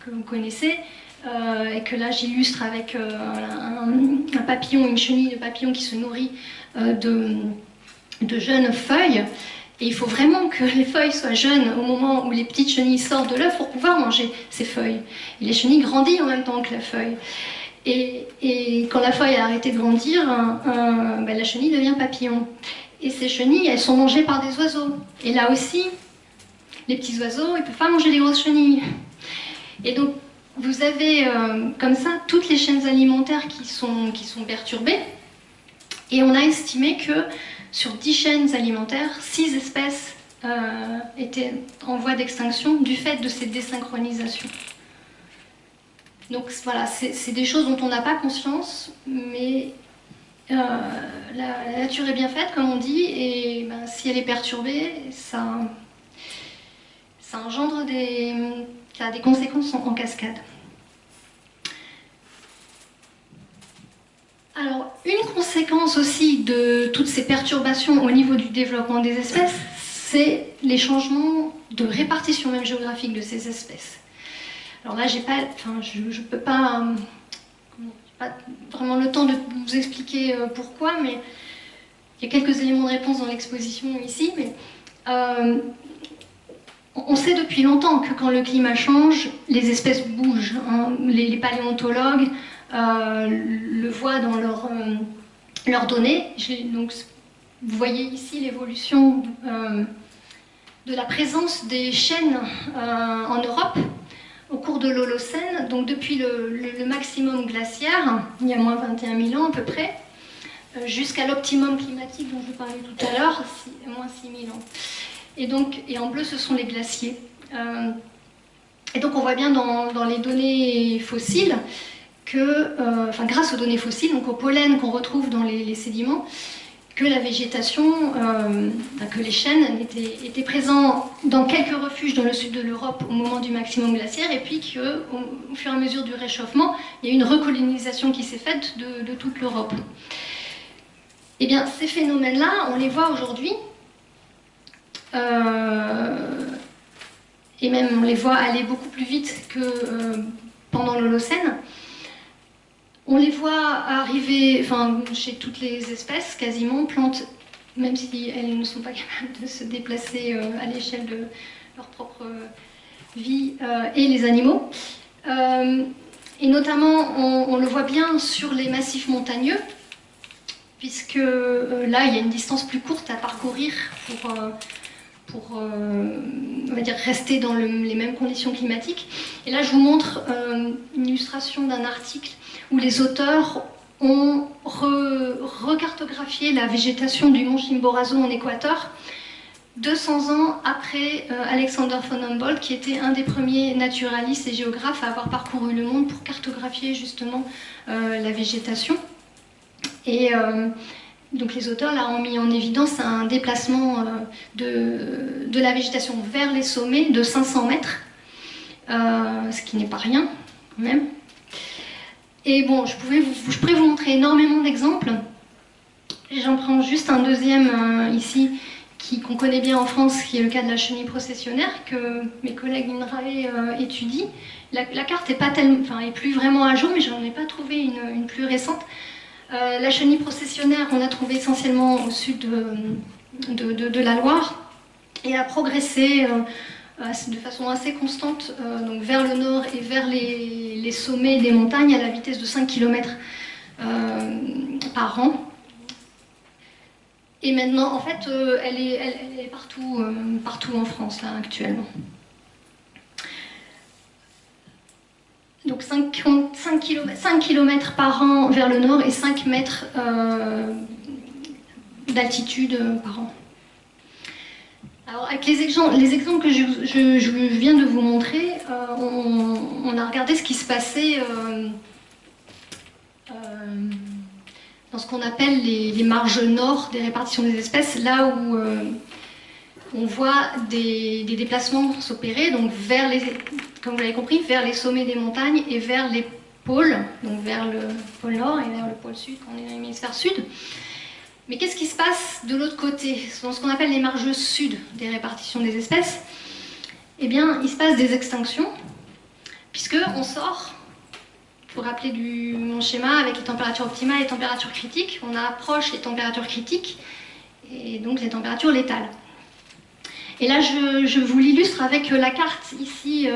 A: que vous connaissez, et que là j'illustre avec un papillon, une chenille de papillon qui se nourrit de jeunes feuilles. Et il faut vraiment que les feuilles soient jeunes au moment où les petites chenilles sortent de l'œuf pour pouvoir manger ces feuilles. Et les chenilles grandissent en même temps que la feuille. Et quand la feuille a arrêté de grandir, la chenille devient papillon. Et ces chenilles, elles sont mangées par des oiseaux. Et là aussi, les petits oiseaux, ils ne peuvent pas manger les grosses chenilles. Et donc, vous avez comme ça toutes les chaînes alimentaires qui sont perturbées. Et on a estimé que sur 10 chaînes alimentaires, 6 espèces étaient en voie d'extinction du fait de ces désynchronisations. Donc voilà, c'est des choses dont on n'a pas conscience, mais la nature est bien faite, comme on dit, et ben, si elle est perturbée, ça engendre ça a des conséquences en cascade. Alors, une conséquence aussi de toutes ces perturbations au niveau du développement des espèces, c'est les changements de répartition même géographique de ces espèces. Alors là, je ne peux pas, pas vraiment le temps de vous expliquer pourquoi, mais il y a quelques éléments de réponse dans l'exposition ici, mais on sait depuis longtemps que quand le climat change, les espèces bougent. Hein. Les paléontologues le voient dans leurs données. Donc, vous voyez ici l'évolution de la présence des chênes en Europe au cours de l'Holocène, donc depuis le maximum glaciaire, il y a moins 21 000 ans à peu près, jusqu'à l'optimum climatique dont je vous parlais tout à l'heure, moins 6 000 ans. Et en bleu, ce sont les glaciers. Et donc on voit bien dans les données fossiles que, grâce aux données fossiles, donc au pollen qu'on retrouve dans les sédiments, que la végétation, que les chênes étaient présents dans quelques refuges dans le sud de l'Europe au moment du maximum glaciaire, et puis qu'au fur et à mesure du réchauffement, il y a eu une recolonisation qui s'est faite de toute l'Europe. Eh bien, ces phénomènes-là, on les voit aujourd'hui, et même on les voit aller beaucoup plus vite que pendant l'Holocène. On les voit arriver chez toutes les espèces, quasiment, plantes, même si elles ne sont pas capables de se déplacer à l'échelle de leur propre vie, et les animaux. Et notamment, on le voit bien sur les massifs montagneux, puisque là, il y a une distance plus courte à parcourir pour on va dire, rester dans les mêmes conditions climatiques. Et là, je vous montre une illustration d'un article où les auteurs ont recartographié la végétation du mont Chimborazo en Équateur 200 ans après Alexander von Humboldt, qui était un des premiers naturalistes et géographes à avoir parcouru le monde pour cartographier justement la végétation. Et donc les auteurs là, ont mis en évidence un déplacement de la végétation vers les sommets de 500 mètres, ce qui n'est pas rien quand même. Et bon, je pourrais vous montrer énormément d'exemples. J'en prends juste un deuxième ici, qu'on connaît bien en France, qui est le cas de la chenille processionnaire, que mes collègues INRAE étudient. La carte est plus vraiment à jour, mais je n'en ai pas trouvé une plus récente. La chenille processionnaire, on l'a trouvée essentiellement au sud de la Loire, et a progressé de façon assez constante donc vers le nord et vers les sommets des montagnes à la vitesse de 5 km par an. Et maintenant, en fait, elle est partout en France, là, actuellement. Donc 5 km par an vers le nord et 5 mètres d'altitude par an. Alors, avec les exemples que je viens de vous montrer, on a regardé ce qui se passait dans ce qu'on appelle les marges nord des répartitions des espèces, là où on voit des déplacements s'opérer, donc comme vous l'avez compris, vers les sommets des montagnes et vers les pôles, donc vers le pôle nord et vers le pôle sud, quand on est dans l'hémisphère sud. Mais qu'est-ce qui se passe de l'autre côté, dans ce qu'on appelle les marges sud des répartitions des espèces? Eh bien, il se passe des extinctions, puisqu'on sort, pour rappeler mon schéma, avec les températures optimales et les températures critiques, on approche les températures critiques, et donc les températures létales. Et là, je vous l'illustre avec la carte ici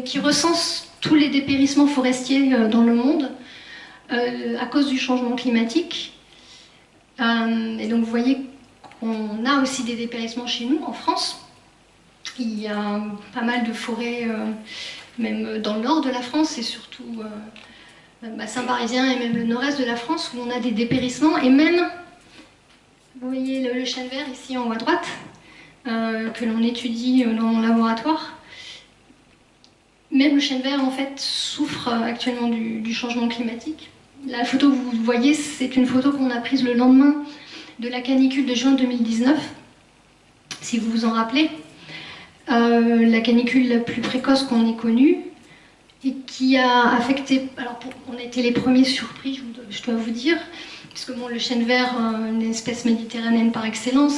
A: qui recense tous les dépérissements forestiers dans le monde à cause du changement climatique. Et donc vous voyez qu'on a aussi des dépérissements chez nous, en France. Il y a pas mal de forêts même dans le nord de la France et surtout bassin parisien et même le nord-est de la France où on a des dépérissements et même, vous voyez le chêne vert ici en haut à droite, que l'on étudie dans mon laboratoire. Même le chêne vert en fait souffre actuellement du changement climatique. La photo que vous voyez, c'est une photo qu'on a prise le lendemain de la canicule de juin 2019, si vous vous en rappelez. La canicule la plus précoce qu'on ait connue et qui a affecté, alors on a été les premiers surpris, je dois vous dire, puisque bon, le chêne vert, une espèce méditerranéenne par excellence,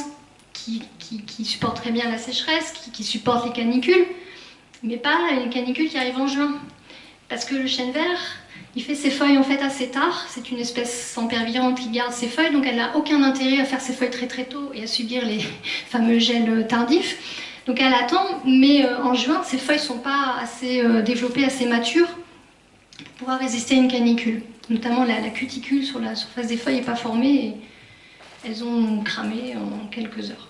A: qui supporte très bien la sécheresse, qui supporte les canicules, mais pas les canicules qui arrivent en juin. Parce que le chêne vert, il fait ses feuilles en fait assez tard, c'est une espèce sempervirente qui garde ses feuilles, donc elle n'a aucun intérêt à faire ses feuilles très très tôt et à subir les fameux gels tardifs. Donc elle attend, mais en juin, ses feuilles ne sont pas assez développées, assez matures pour pouvoir résister à une canicule. Notamment la cuticule sur la surface des feuilles n'est pas formée et elles ont cramé en quelques heures.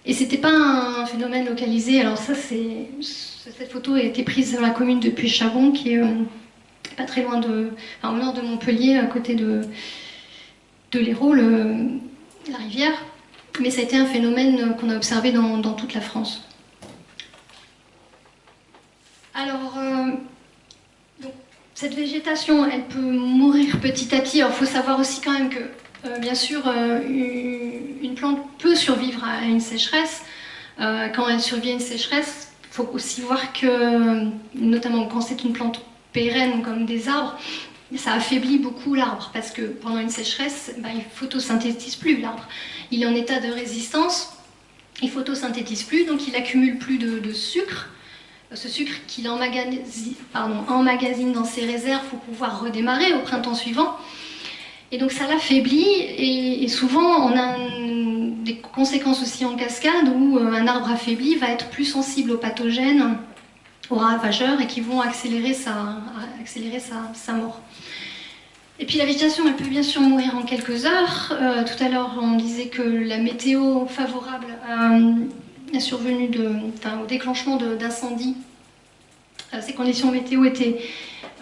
A: Et c'était pas un phénomène localisé, alors ça cette photo a été prise dans la commune de Puy-Chabon, qui est pas très loin au nord de Montpellier, à côté de l'Hérault, la rivière. Mais ça a été un phénomène qu'on a observé dans toute la France. Alors, donc, cette végétation, elle peut mourir petit à petit. Alors, il faut savoir aussi quand même que, bien sûr, une plante peut survivre à une sécheresse. Quand elle survit à une sécheresse, il faut aussi voir que, notamment quand c'est une plante pérenne comme des arbres, ça affaiblit beaucoup l'arbre parce que pendant une sécheresse, il ne photosynthétise plus l'arbre. Il est en état de résistance, il ne photosynthétise plus, donc il accumule plus de sucre. Ce sucre qu'il emmagasine dans ses réserves pour pouvoir redémarrer au printemps suivant. Et donc ça l'affaiblit et souvent on a des conséquences aussi en cascade où un arbre affaibli va être plus sensible aux pathogènes, aux ravageurs et qui vont accélérer sa mort. Et puis la végétation, elle peut bien sûr mourir en quelques heures. Tout à l'heure, on disait que la météo favorable à survenue au déclenchement d'incendies, ces conditions météo étaient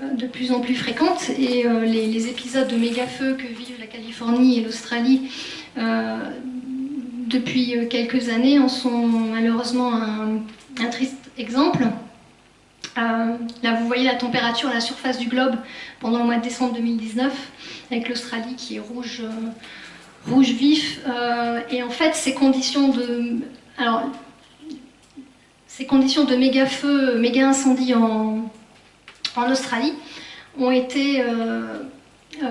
A: de plus en plus fréquentes et les épisodes de méga-feux que vivent la Californie et l'Australie depuis quelques années en sont malheureusement un triste exemple. Là, vous voyez la température à la surface du globe pendant le mois de décembre 2019, avec l'Australie qui est rouge vif. Et en fait, ces conditions de méga-feu, méga-incendie en Australie ont été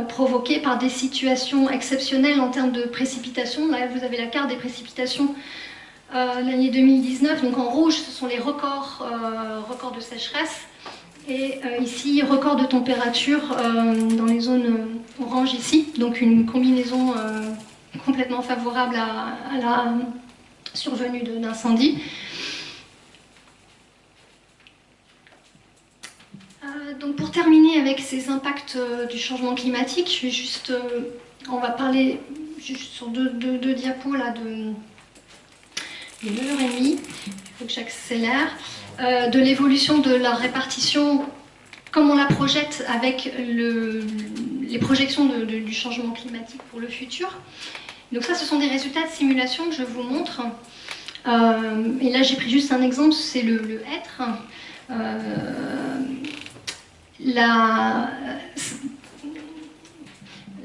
A: provoquées par des situations exceptionnelles en termes de précipitations. Là, vous avez la carte des précipitations. L'année 2019, donc en rouge, ce sont les records de sécheresse. Et ici, record de température dans les zones orange ici. Donc une combinaison complètement favorable à la survenue d'incendies. Donc pour terminer avec ces impacts du changement climatique, je vais juste, on va parler juste sur deux diapos là de 1h30, il faut que j'accélère, de l'évolution de la répartition, comme on la projette avec les projections du changement climatique pour le futur. Donc ça, ce sont des résultats de simulation que je vous montre. Et là, j'ai pris juste un exemple, c'est le hêtre.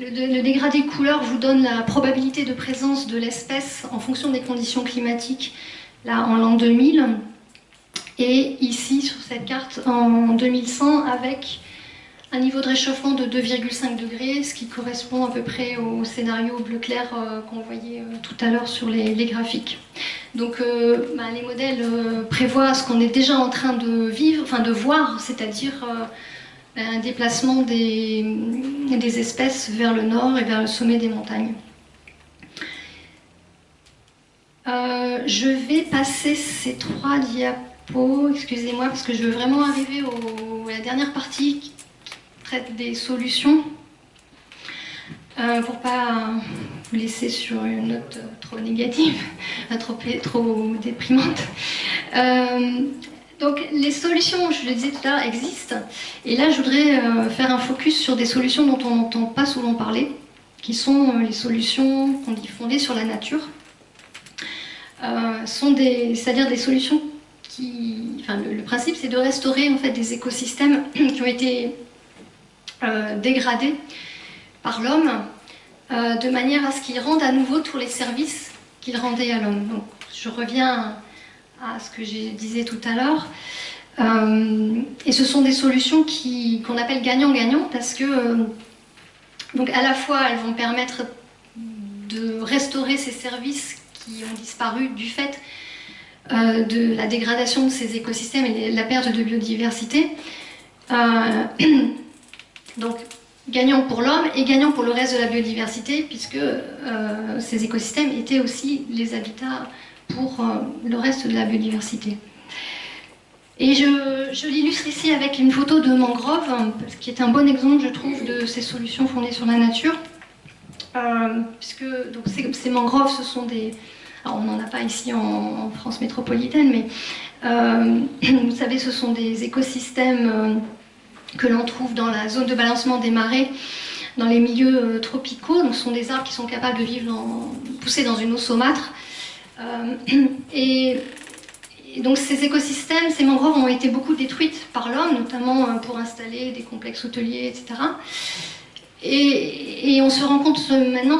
A: Le dégradé de couleur vous donne la probabilité de présence de l'espèce en fonction des conditions climatiques, là en l'an 2000, et ici sur cette carte en 2100 avec un niveau de réchauffement de 2,5 degrés, ce qui correspond à peu près au scénario bleu clair qu'on voyait tout à l'heure sur les graphiques. Donc les modèles prévoient ce qu'on est déjà en train de vivre, enfin de voir, c'est-à-dire un déplacement des espèces vers le nord et vers le sommet des montagnes. Je vais passer ces 3 diapos, excusez-moi, parce que je veux vraiment arriver à la dernière partie qui traite des solutions, pour pas vous laisser sur une note trop négative, trop déprimante. Donc les solutions, je le disais tout à l'heure, existent. Et là, je voudrais faire un focus sur des solutions dont on n'entend pas souvent parler, qui sont les solutions qu'on dit fondées sur la nature. C'est-à-dire des solutions qui... Enfin, le principe, c'est de restaurer en fait, des écosystèmes qui ont été dégradés par l'homme, de manière à ce qu'ils rendent à nouveau tous les services qu'ils rendaient à l'homme. Donc, je reviens à ce que je disais tout à l'heure. Et ce sont des solutions qu'on appelle gagnant-gagnant parce que donc à la fois elles vont permettre de restaurer ces services qui ont disparu du fait de la dégradation de ces écosystèmes et de la perte de biodiversité. Donc gagnant pour l'homme et gagnant pour le reste de la biodiversité puisque ces écosystèmes étaient aussi les habitats pour le reste de la biodiversité. Et je l'illustre ici avec une photo de mangrove, qui est un bon exemple, je trouve, de ces solutions fondées sur la nature. Puisque donc, ces mangroves, ce sont des... Alors, on n'en a pas ici en France métropolitaine, mais vous savez, ce sont des écosystèmes que l'on trouve dans la zone de balancement des marées, dans les milieux tropicaux. Donc, ce sont des arbres qui sont capables de vivre pousser dans une eau saumâtre. Et donc ces écosystèmes, ces mangroves ont été beaucoup détruites par l'homme, notamment pour installer des complexes hôteliers, etc. Et on se rend compte maintenant on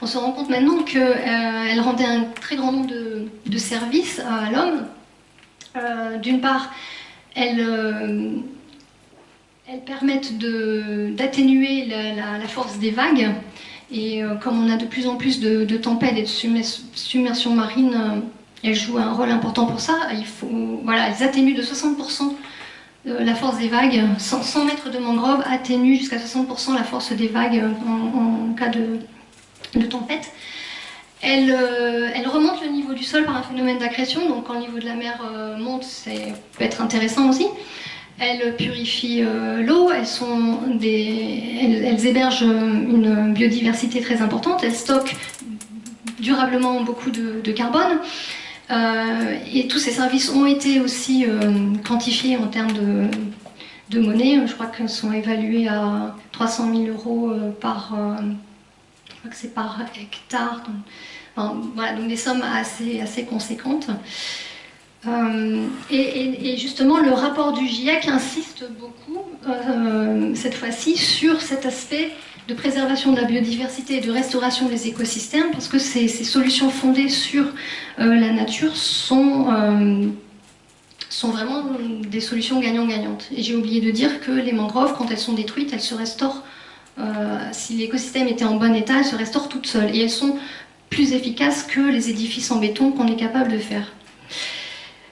A: se rend compte maintenant qu'elles rendaient un très grand nombre de services à l'homme. D'une part, elles permettent d'atténuer la force des vagues. Et comme on a de plus en plus de tempêtes et de submersion marine, elles jouent un rôle important pour ça. Elles atténuent de 60% la force des vagues. 100 mètres de mangrove atténuent jusqu'à 60% la force des vagues en cas de tempête. Elles remontent le niveau du sol par un phénomène d'accrétion. Donc quand le niveau de la mer monte, ça peut être intéressant aussi. Elles purifient l'eau, elles hébergent une biodiversité très importante, elles stockent durablement beaucoup de carbone. Et tous ces services ont été aussi quantifiés en termes de monnaie. Je crois qu'ils sont évalués à 300 000 euros par hectare. Donc des sommes assez conséquentes. Et justement, le rapport du GIEC insiste beaucoup, cette fois-ci, sur cet aspect de préservation de la biodiversité et de restauration des écosystèmes, parce que ces solutions fondées sur la nature sont vraiment des solutions gagnant-gagnantes. Et j'ai oublié de dire que les mangroves, quand elles sont détruites, elles se restaurent. Si l'écosystème était en bon état, elles se restaurent toutes seules. Et elles sont plus efficaces que les édifices en béton qu'on est capable de faire.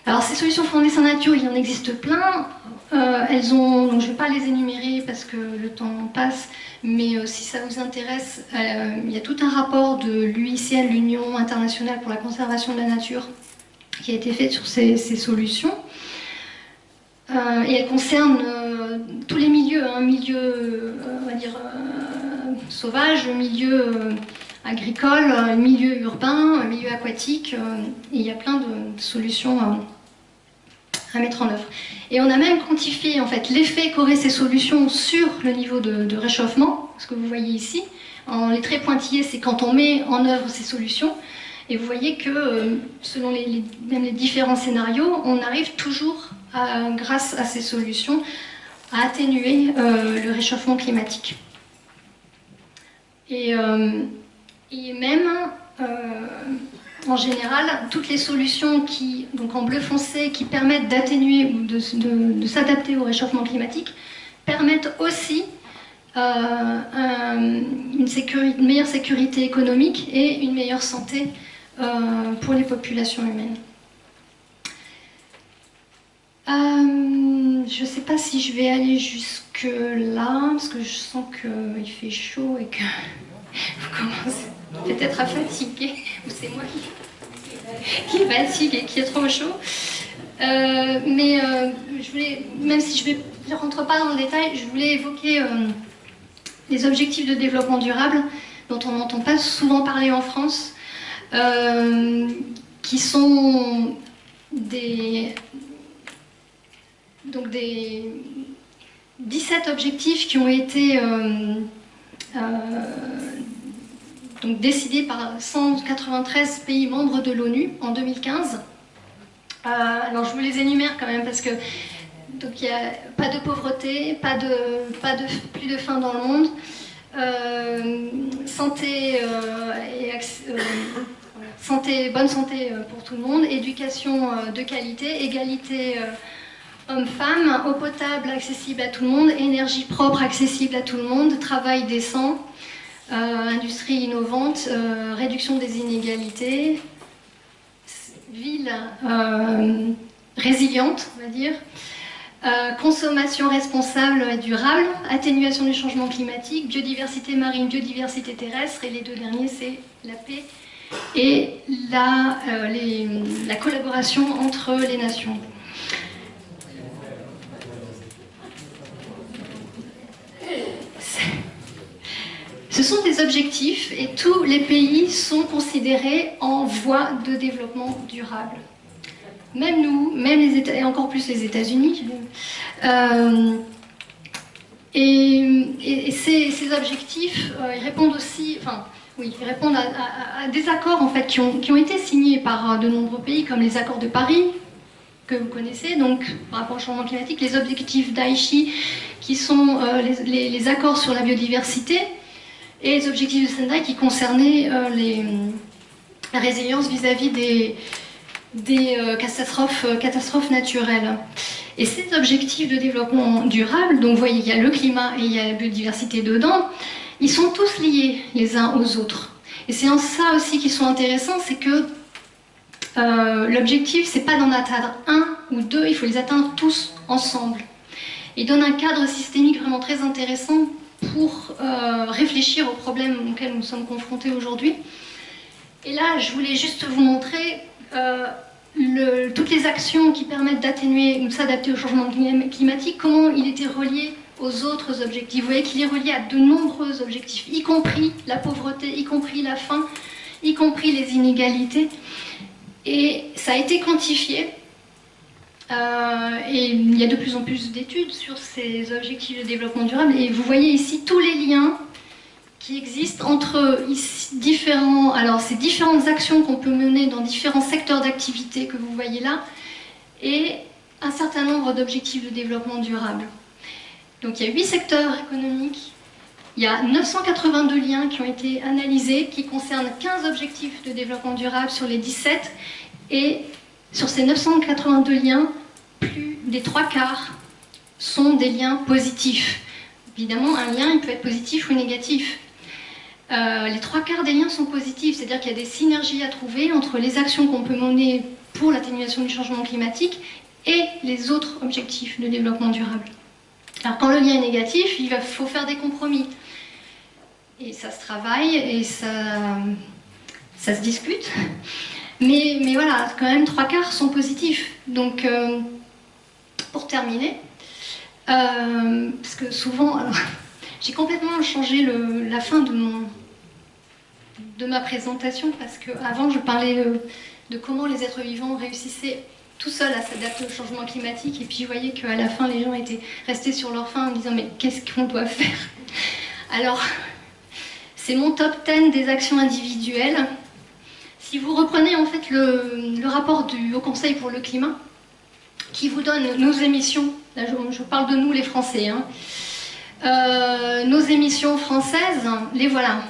A: Alors ces solutions fondées sur la nature, il en existe plein. Donc je ne vais pas les énumérer parce que le temps passe, mais si ça vous intéresse, il y a tout un rapport de l'UICN, l'Union internationale pour la conservation de la nature, qui a été fait sur ces solutions. Et elles concernent tous les milieux, milieu, on va dire, sauvage, milieu agricole, milieu urbain, milieu aquatique, et il y a plein de solutions à mettre en œuvre. Et on a même quantifié en fait l'effet qu'auraient ces solutions sur le niveau de réchauffement, ce que vous voyez ici. Les traits pointillés, c'est quand on met en œuvre ces solutions, et vous voyez que selon même les différents scénarios, on arrive toujours, grâce à ces solutions, à atténuer le réchauffement climatique. Et même, en général, toutes les solutions donc en bleu foncé, qui permettent d'atténuer ou de s'adapter au réchauffement climatique, permettent aussi une meilleure sécurité économique et une meilleure santé pour les populations humaines. Je ne sais pas si je vais aller jusque là, parce que je sens qu'il fait chaud et que vous commencez peut-être à fatiguer, ou c'est moi qui fatigue et qui est trop chaud. Mais je voulais, même si je ne rentre pas dans le détail, je voulais évoquer les objectifs de développement durable dont on n'entend pas souvent parler en France, qui sont donc des 17 objectifs qui ont été donc décidés par 193 pays membres de l'ONU en 2015. Alors je vous les énumère quand même parce que donc il n'y a pas de pauvreté, plus de faim dans le monde, bonne santé pour tout le monde, éducation de qualité, égalité hommes-femmes, eau potable accessible à tout le monde, énergie propre accessible à tout le monde, travail décent, industrie innovante, réduction des inégalités, ville résiliente, on va dire, consommation responsable et durable, atténuation du changement climatique, biodiversité marine, biodiversité terrestre, et les deux derniers, c'est la paix et la collaboration entre les nations. Ce sont des objectifs et tous les pays sont considérés en voie de développement durable. Même nous, même les États, et encore plus les États-Unis. Et ces objectifs, ils répondent aussi, ils répondent à des accords en fait, qui ont été signés par de nombreux pays, comme les accords de Paris, que vous connaissez, donc par rapport au changement climatique, les objectifs d'Aichi, qui sont les accords sur la biodiversité, et les objectifs de Sendai qui concernaient la résilience vis-à-vis des catastrophes naturelles. Et ces objectifs de développement durable, donc vous voyez, il y a le climat et il y a la biodiversité dedans, ils sont tous liés les uns aux autres. Et c'est en ça aussi qu'ils sont intéressants, c'est que l'objectif, c'est pas d'en atteindre un ou deux, il faut les atteindre tous ensemble. Il donne un cadre systémique vraiment très intéressant pour réfléchir aux problèmes auxquels nous sommes confrontés aujourd'hui. Et là, je voulais juste vous montrer toutes les actions qui permettent d'atténuer ou de s'adapter au changement climatique, comment il était relié aux autres objectifs. Vous voyez qu'il est relié à de nombreux objectifs, y compris la pauvreté, y compris la faim, y compris les inégalités. Et ça a été quantifié. Et il y a de plus en plus d'études sur ces objectifs de développement durable. Et vous voyez ici tous les liens qui existent entre ces différentes actions qu'on peut mener dans différents secteurs d'activité que vous voyez là, et un certain nombre d'objectifs de développement durable. Donc il y a 8 secteurs économiques, il y a 982 liens qui ont été analysés, qui concernent 15 objectifs de développement durable sur les 17, et sur ces 982 liens, plus des 3/4 sont des liens positifs. Évidemment, un lien, il peut être positif ou négatif. Les 3/4 des liens sont positifs, c'est-à-dire qu'il y a des synergies à trouver entre les actions qu'on peut mener pour l'atténuation du changement climatique et les autres objectifs de développement durable. Alors quand le lien est négatif, il faut faire des compromis. Et ça se travaille et ça se discute. Mais voilà, quand même 3/4 sont positifs. Donc pour terminer, parce que souvent, j'ai complètement changé la fin de ma présentation, parce qu'avant je parlais de comment les êtres vivants réussissaient tout seuls à s'adapter au changement climatique, et puis je voyais qu'à la fin les gens étaient restés sur leur faim en disant mais qu'est-ce qu'on doit faire? Alors c'est mon top 10 des actions individuelles. Si vous reprenez en fait le rapport du Haut Conseil pour le climat, qui vous donne nos émissions, là je parle de nous les Français, hein. Nos émissions françaises, les voilà.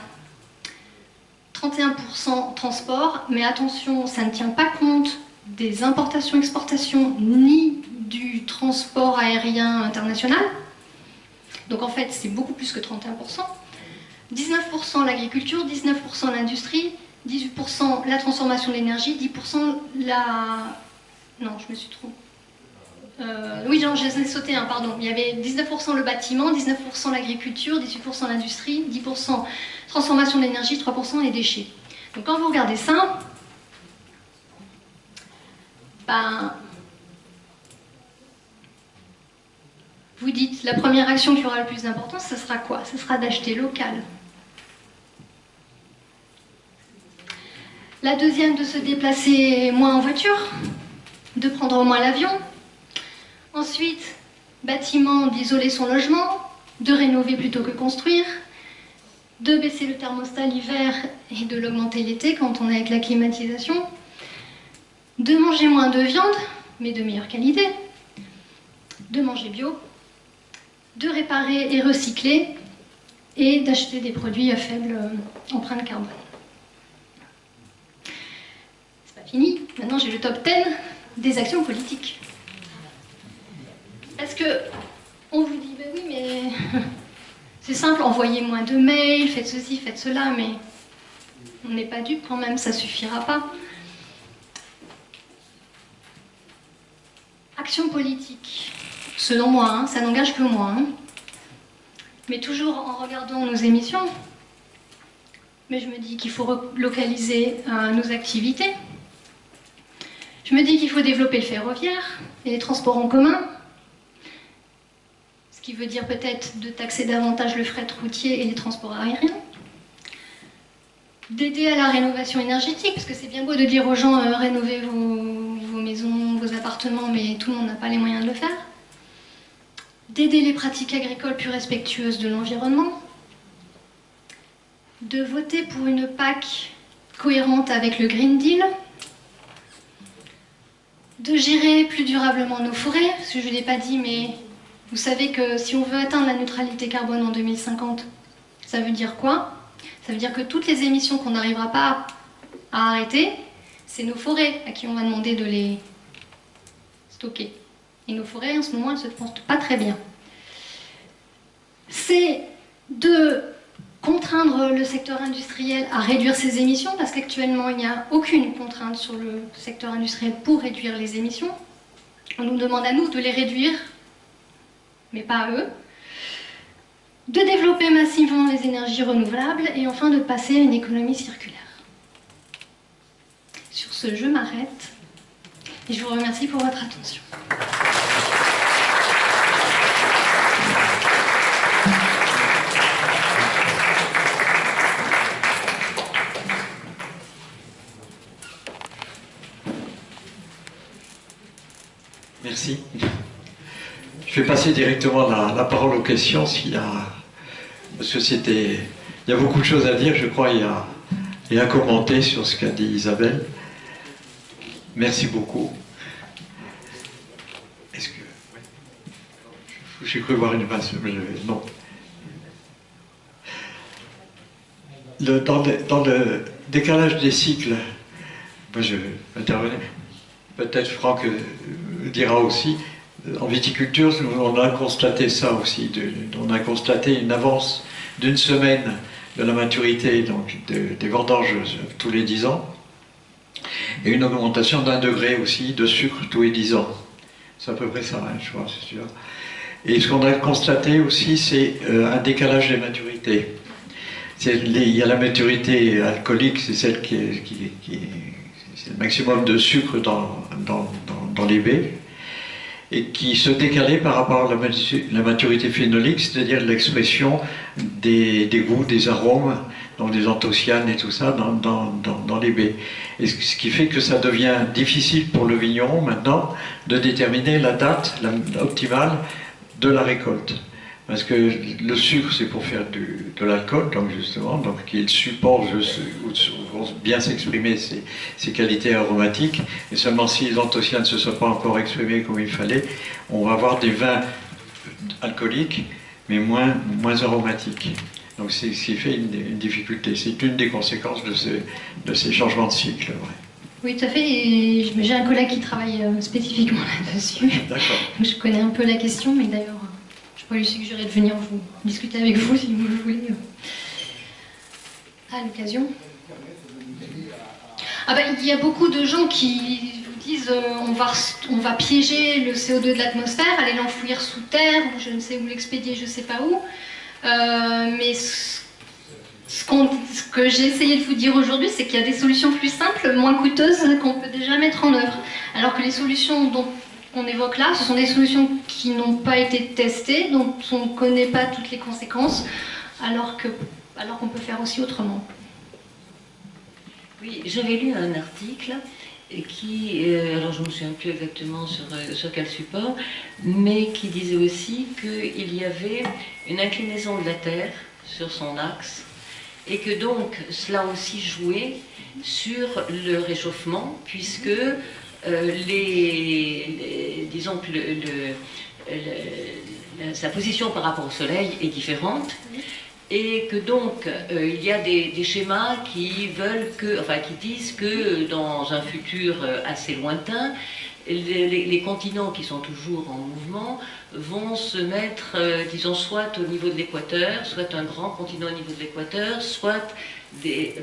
A: 31% transport, mais attention, ça ne tient pas compte des importations-exportations ni du transport aérien international. Donc en fait, c'est beaucoup plus que 31%. 19% l'agriculture, 19% l'industrie, 18% la transformation de l'énergie, 10% la... Non, je me suis trompée. Oui, je les ai sauté un, pardon. Il y avait 19% le bâtiment, 19% l'agriculture, 18% l'industrie, 10% transformation de l'énergie, 3% les déchets. Donc quand vous regardez ça, vous dites, la première action qui aura le plus d'importance, ce sera quoi? Ce sera d'acheter local. La deuxième, de se déplacer moins en voiture, de prendre moins l'avion. Ensuite, bâtiment, d'isoler son logement, de rénover plutôt que construire, de baisser le thermostat l'hiver et de l'augmenter l'été quand on est avec la climatisation, de manger moins de viande, mais de meilleure qualité, de manger bio, de réparer et recycler, et d'acheter des produits à faible empreinte carbone. C'est pas fini, maintenant j'ai le top 10 des actions politiques. Parce que on vous dit, ben oui, mais c'est simple, envoyez moins de mails, faites ceci, faites cela, mais on n'est pas dupe quand même, ça suffira pas. Action politique, selon moi, hein, ça n'engage que moi, hein. Mais toujours en regardant nos émissions, mais je me dis qu'il faut relocaliser nos activités. Je me dis qu'il faut développer le ferroviaire et les transports en commun, ce qui veut dire peut-être de taxer davantage le fret routier et les transports aériens, d'aider à la rénovation énergétique, parce que c'est bien beau de dire aux gens rénovez vos maisons, vos appartements, mais tout le monde n'a pas les moyens de le faire, d'aider les pratiques agricoles plus respectueuses de l'environnement, de voter pour une PAC cohérente avec le Green Deal, de gérer plus durablement nos forêts, parce que je ne l'ai pas dit, mais vous savez que si on veut atteindre la neutralité carbone en 2050, ça veut dire quoi? Ça veut dire que toutes les émissions qu'on n'arrivera pas à arrêter, c'est nos forêts à qui on va demander de les stocker. Et nos forêts, en ce moment, elles ne se portent pas très bien. C'est de contraindre le secteur industriel à réduire ses émissions, parce qu'actuellement, il n'y a aucune contrainte sur le secteur industriel pour réduire les émissions. On nous demande à nous de les réduire, mais pas à eux. De développer massivement les énergies renouvelables et enfin de passer à une économie circulaire. Sur ce, je m'arrête et je vous remercie pour votre attention.
B: Merci. Je vais passer directement la parole aux questions parce que il y a beaucoup de choses à dire, je crois, et à commenter sur ce qu'a dit Isabelle. Merci beaucoup. Est-ce que... J'ai cru voir une masse, mais non. Dans le décalage des cycles, moi je intervenais, peut-être Franck dira aussi, en viticulture, on a constaté ça aussi, on a constaté une avance d'une semaine de la maturité donc des vendanges tous les 10 ans, et une augmentation d'1 degré aussi de sucre tous les 10 ans. C'est à peu près ça, hein, je crois, c'est sûr. Et ce qu'on a constaté aussi, c'est un décalage des maturités. Il y a la maturité alcoolique, c'est celle c'est le maximum de sucre dans les baies, et qui se décalait par rapport à la maturité phénolique, c'est-à-dire l'expression des goûts, des arômes, donc des anthocyanes et tout ça dans les baies. Et ce qui fait que ça devient difficile pour le vigneron maintenant de déterminer la date optimale de la récolte. Parce que le sucre, c'est pour faire de l'alcool, donc justement, donc qui est le support où vont bien s'exprimer ces qualités aromatiques. Et seulement si les anthocyanes ne se sont pas encore exprimés comme il fallait, on va avoir des vins alcooliques, mais moins aromatiques. Donc c'est ce qui fait une difficulté. C'est une des conséquences de ces changements de cycle. Ouais.
A: Oui, tout à fait. Et j'ai un collègue qui travaille spécifiquement là-dessus.
B: D'accord.
A: Je connais un peu la question, mais d'ailleurs... Je lui suggérer de venir vous discuter avec vous si vous le voulez à l'occasion. Ah ben, il y a beaucoup de gens qui vous disent on va piéger le CO2 de l'atmosphère, aller l'enfouir sous terre, ou je ne sais où l'expédier, je ne sais pas où. Mais ce que j'ai essayé de vous dire aujourd'hui, c'est qu'il y a des solutions plus simples, moins coûteuses, qu'on peut déjà mettre en œuvre. Alors que les solutions dont on évoque là, ce sont des solutions qui n'ont pas été testées, dont on ne connaît pas toutes les conséquences, alors qu'on peut faire aussi autrement.
C: Oui, j'avais lu un article et qui, alors je ne me souviens plus exactement sur quel support, mais qui disait aussi qu'il y avait une inclinaison de la Terre sur son axe, et que donc cela aussi jouait sur le réchauffement, puisque disons que sa position par rapport au Soleil est différente, et que donc il y a des schémas qui veulent que, enfin qui disent que dans un futur assez lointain, les continents qui sont toujours en mouvement vont se mettre, disons, soit au niveau de l'équateur, soit un grand continent au niveau de l'équateur, soit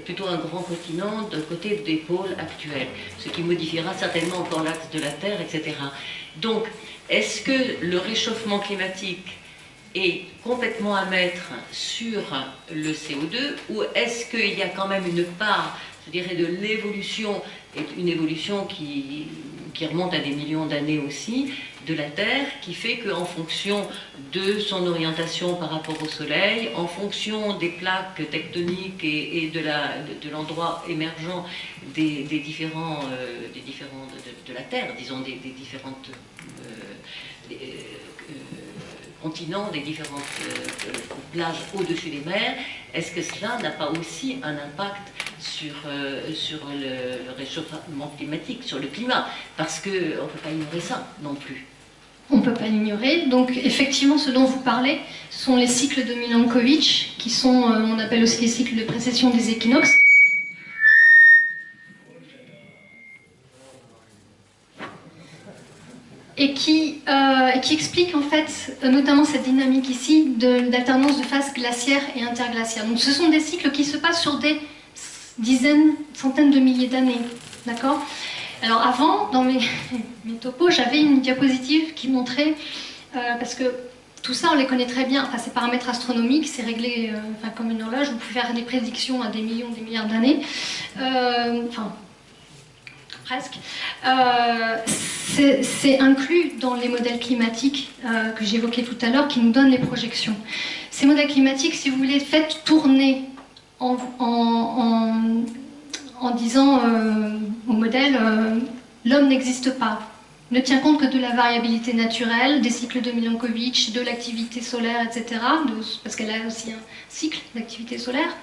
C: plutôt un grand continent d'un côté des pôles actuels, ce qui modifiera certainement encore l'axe de la Terre, etc. Donc, est-ce que le réchauffement climatique est complètement à mettre sur le CO2, ou est-ce qu'il y a quand même une part, je dirais, de l'évolution, et une évolution qui remonte à des millions d'années aussi, de la Terre, qui fait qu'en fonction de son orientation par rapport au Soleil, en fonction des plaques tectoniques et de l'endroit émergent des différents de la Terre, disons des différentes continents, des différentes plages au-dessus des mers, est-ce que cela n'a pas aussi un impact sur le réchauffement climatique, sur le climat? Parce qu'on ne peut pas ignorer ça non plus.
A: On ne peut pas l'ignorer. Donc effectivement, ce dont vous parlez, ce sont les cycles de Milankovitch, qui sont, on appelle aussi les cycles de précession des équinoxes. Et qui explique en fait notamment cette dynamique ici d'alternance de phase glaciaire et interglaciaire. Donc ce sont des cycles qui se passent sur des dizaines, centaines de milliers d'années, d'accord? Alors avant, dans mes topos, j'avais une diapositive qui montrait, parce que tout ça on les connaît très bien, enfin ces paramètres astronomiques, c'est réglé enfin, comme une horloge, vous pouvez faire des prédictions à des millions, des milliards d'années, enfin presque. C'est inclus dans les modèles climatiques que j'évoquais tout à l'heure, qui nous donnent les projections. Ces modèles climatiques, si vous voulez, faites tourner en disant au modèle l'homme n'existe pas, ne tient compte que de la variabilité naturelle, des cycles de Milankovitch, de l'activité solaire, etc., parce qu'elle a aussi un cycle d'activité solaire.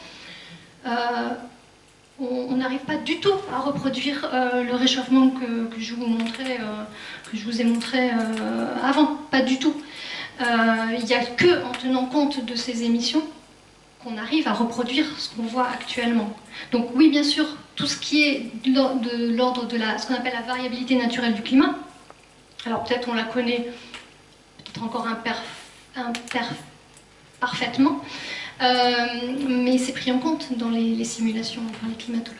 A: On n'arrive pas du tout à reproduire le réchauffement que je vous ai montré avant, pas du tout. Il n'y a que en tenant compte de ces émissions qu'on arrive à reproduire ce qu'on voit actuellement. Donc oui, bien sûr, tout ce qui est de l'ordre de ce qu'on appelle la variabilité naturelle du climat, alors peut-être on la connaît, peut-être encore parfaitement, mais c'est pris en compte dans les simulations par les climatologues.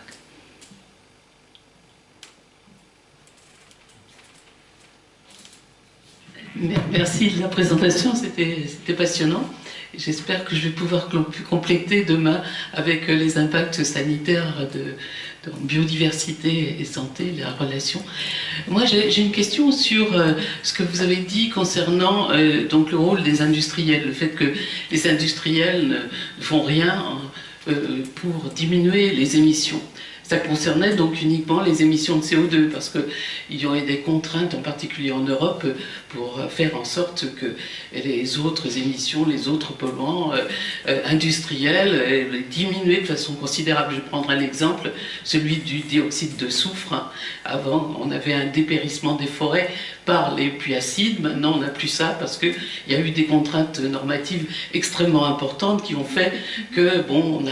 D: Merci de la présentation, c'était passionnant. J'espère que je vais pouvoir compléter demain avec les impacts sanitaires de biodiversité et santé, la relation. Moi, j'ai une question sur ce que vous avez dit concernant donc le rôle des industriels, le fait que les industriels ne font rien pour diminuer les émissions. Ça concernait donc uniquement les émissions de CO2, parce qu'il y aurait des contraintes, en particulier en Europe, pour faire en sorte que les autres émissions, les autres polluants industriels diminuaient de façon considérable. Je prendrai l'exemple, celui du dioxyde de soufre. Avant, on avait un dépérissement des forêts par les pluies acides. Maintenant, on n'a plus ça parce qu'il y a eu des contraintes normatives extrêmement importantes qui ont fait que, bon,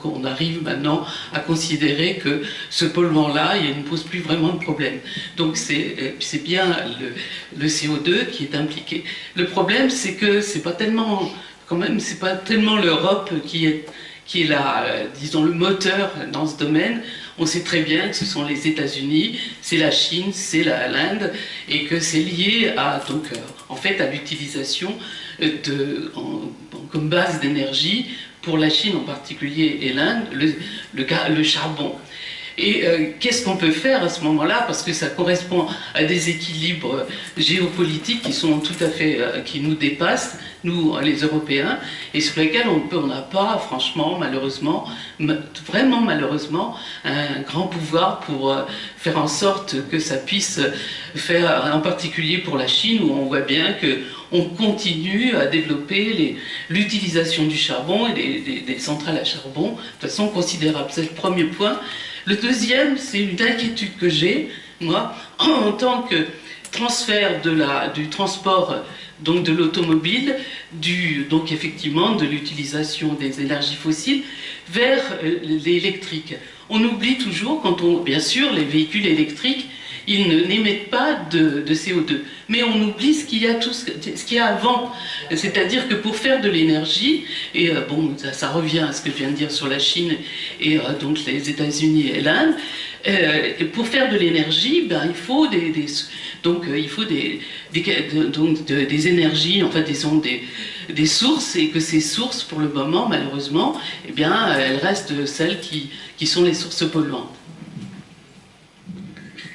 D: on arrive maintenant à considérer que ce polluant-là, il ne pose plus vraiment de problème. Donc c'est bien le CO2 qui est impliqué. Le problème, c'est que c'est pas tellement, quand même, c'est pas tellement l'Europe qui est disons, le moteur dans ce domaine. On sait très bien que ce sont les États-Unis, c'est la Chine, c'est l'Inde, et que c'est lié à, donc, en fait, à l'utilisation comme base d'énergie, pour la Chine en particulier et l'Inde, le charbon. Et qu'est-ce qu'on peut faire à ce moment-là? Parce que ça correspond à des équilibres géopolitiques qui sont tout à fait, qui nous dépassent, nous les Européens, et sur lesquels on n'a pas, franchement, malheureusement, vraiment malheureusement, un grand pouvoir pour faire en sorte que ça puisse faire, en particulier pour la Chine, où on voit bien que on continue à développer l'utilisation du charbon et des centrales à charbon de façon considérable. C'est le premier point. Le deuxième, c'est une inquiétude que j'ai, moi, en tant que transfert du transport, donc de l'automobile, donc effectivement de l'utilisation des énergies fossiles vers l'électrique. On oublie toujours, bien sûr, les véhicules électriques, ils n'émettent pas de CO2. Mais on oublie ce qu'il y a avant. C'est-à-dire que pour faire de l'énergie, et bon, ça revient à ce que je viens de dire sur la Chine et donc les États-Unis et l'Inde, pour faire de l'énergie, ben, il faut des énergies, en fait, des sources, et que ces sources, pour le moment, malheureusement, eh bien, elles restent celles qui sont les sources polluantes.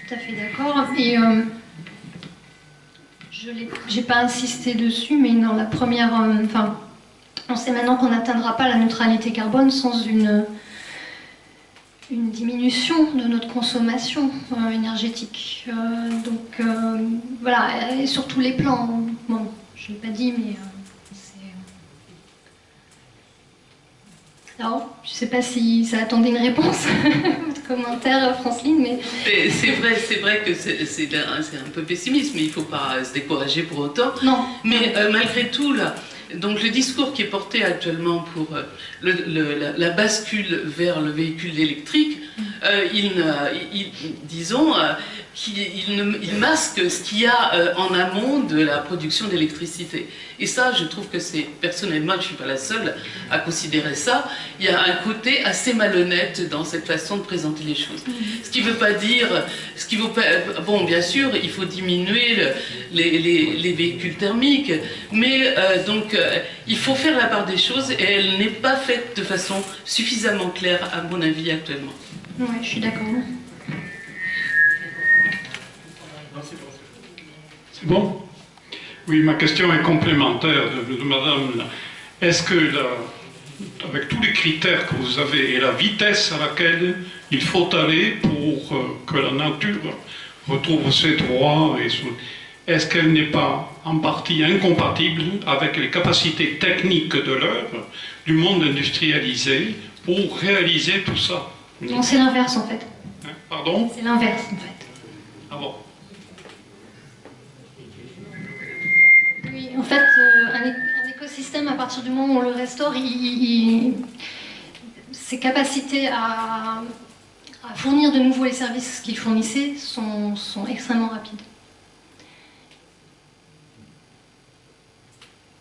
A: Tout à fait d'accord. Et je n'ai pas insisté dessus, mais dans la première... on sait maintenant qu'on n'atteindra pas la neutralité carbone sans une diminution de notre consommation énergétique. Voilà, et sur tous les plans. Bon, je ne l'ai pas dit, mais alors, je ne sais pas si ça attendait une réponse, votre commentaire, Franceline, mais...
D: C'est vrai que c'est un peu pessimiste, mais il ne faut pas se décourager pour autant.
A: Non.
D: Mais malgré tout, là, donc le discours qui est porté actuellement pour la bascule vers le véhicule électrique, disons qu'il masque ce qu'il y a en amont de la production d'électricité. Et ça, je trouve que c'est, personnellement, je ne suis pas la seule à considérer ça, il y a un côté assez malhonnête dans cette façon de présenter les choses. Ce qui ne veut pas dire, bon, bien sûr, il faut diminuer les véhicules thermiques, mais il faut faire la part des choses, et elle n'est pas faite de façon suffisamment claire, à mon avis, actuellement.
A: Oui, je suis d'accord.
E: C'est bon? Oui, ma question est complémentaire de madame. Est-ce que, avec tous les critères que vous avez et la vitesse à laquelle il faut aller pour que la nature retrouve ses droits, est-ce qu'elle n'est pas en partie incompatible avec les capacités techniques de l'heure du monde industrialisé pour réaliser tout ça?
A: Non, c'est l'inverse en fait.
E: Pardon?
A: C'est l'inverse en fait.
E: Ah bon?
A: Oui, en fait, un écosystème, à partir du moment où on le restaure, ses capacités à fournir de nouveau les services qu'il fournissait sont extrêmement rapides.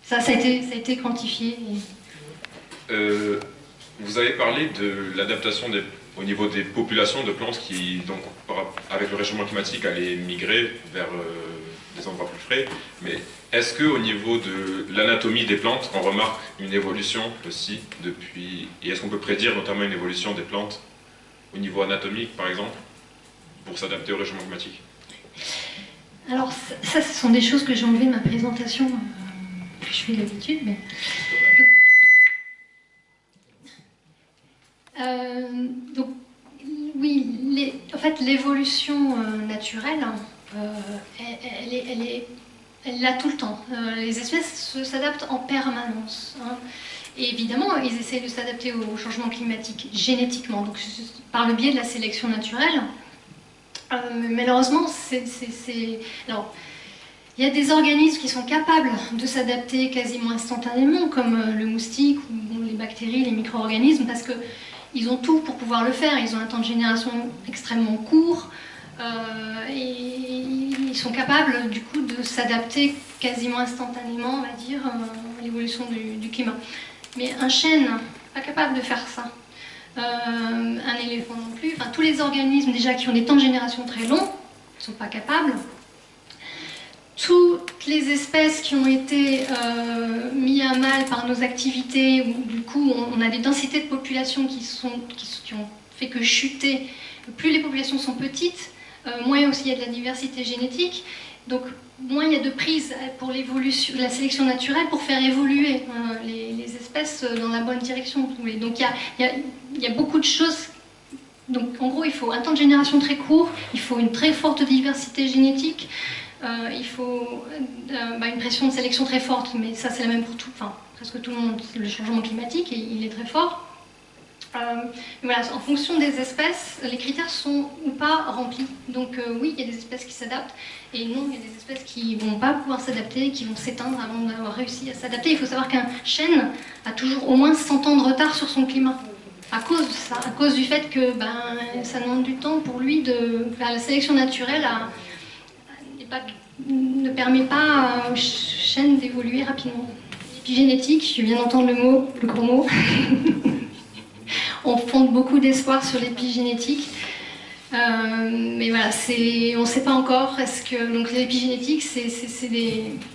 A: Ça a été quantifié.
F: Vous avez parlé de l'adaptation au niveau des populations de plantes qui, donc, avec le réchauffement climatique, allaient migrer vers des endroits plus frais. Mais est-ce qu'au niveau de l'anatomie des plantes, on remarque une évolution aussi depuis... Et est-ce qu'on peut prédire notamment une évolution des plantes au niveau anatomique, par exemple, pour s'adapter au réchauffement climatique?
A: Alors, ça, ce sont des choses que j'ai enlevées de ma présentation, que je fais d'habitude, mais... donc, oui, en fait, l'évolution naturelle, elle est là tout le temps. Les espèces s'adaptent en permanence. Hein. Et évidemment, ils essayent de s'adapter au changement climatique génétiquement, donc par le biais de la sélection naturelle. Malheureusement, alors, il y a des organismes qui sont capables de s'adapter quasiment instantanément, comme le moustique ou les bactéries, les micro-organismes, parce que ils ont tout pour pouvoir le faire. Ils ont un temps de génération extrêmement court et ils sont capables du coup de s'adapter quasiment instantanément, on va dire, à l'évolution du climat. Mais un chêne, pas capable de faire ça. Un éléphant non plus. Enfin, tous les organismes déjà qui ont des temps de génération très longs ne sont pas capables. Toutes les espèces qui ont été mises à mal par nos activités, où du coup on a des densités de population qui ont fait que chuter plus les populations sont petites, moins aussi il y a de la diversité génétique, donc moins il y a de prise pour l'évolution, la sélection naturelle pour faire évoluer les espèces dans la bonne direction. Donc il y a beaucoup de choses. Donc en gros, il faut un temps de génération très court, il faut une très forte diversité génétique, il faut une pression de sélection très forte, mais ça c'est la même pour tout, enfin presque tout le monde. Le changement climatique, il est très fort. Voilà, en fonction des espèces, les critères sont ou pas remplis. Donc oui, il y a des espèces qui s'adaptent, et non, il y a des espèces qui ne vont pas pouvoir s'adapter, qui vont s'éteindre avant d'avoir réussi à s'adapter. Il faut savoir qu'un chêne a toujours au moins 100 ans de retard sur son climat. À cause de ça, à cause du fait que ça demande du temps pour lui de faire la sélection naturelle ne permet pas au chêne d'évoluer rapidement. L'épigénétique, je viens d'entendre le gros mot. On fonde beaucoup d'espoir sur l'épigénétique. Mais voilà, on ne sait pas encore. Donc l'épigénétique, c'est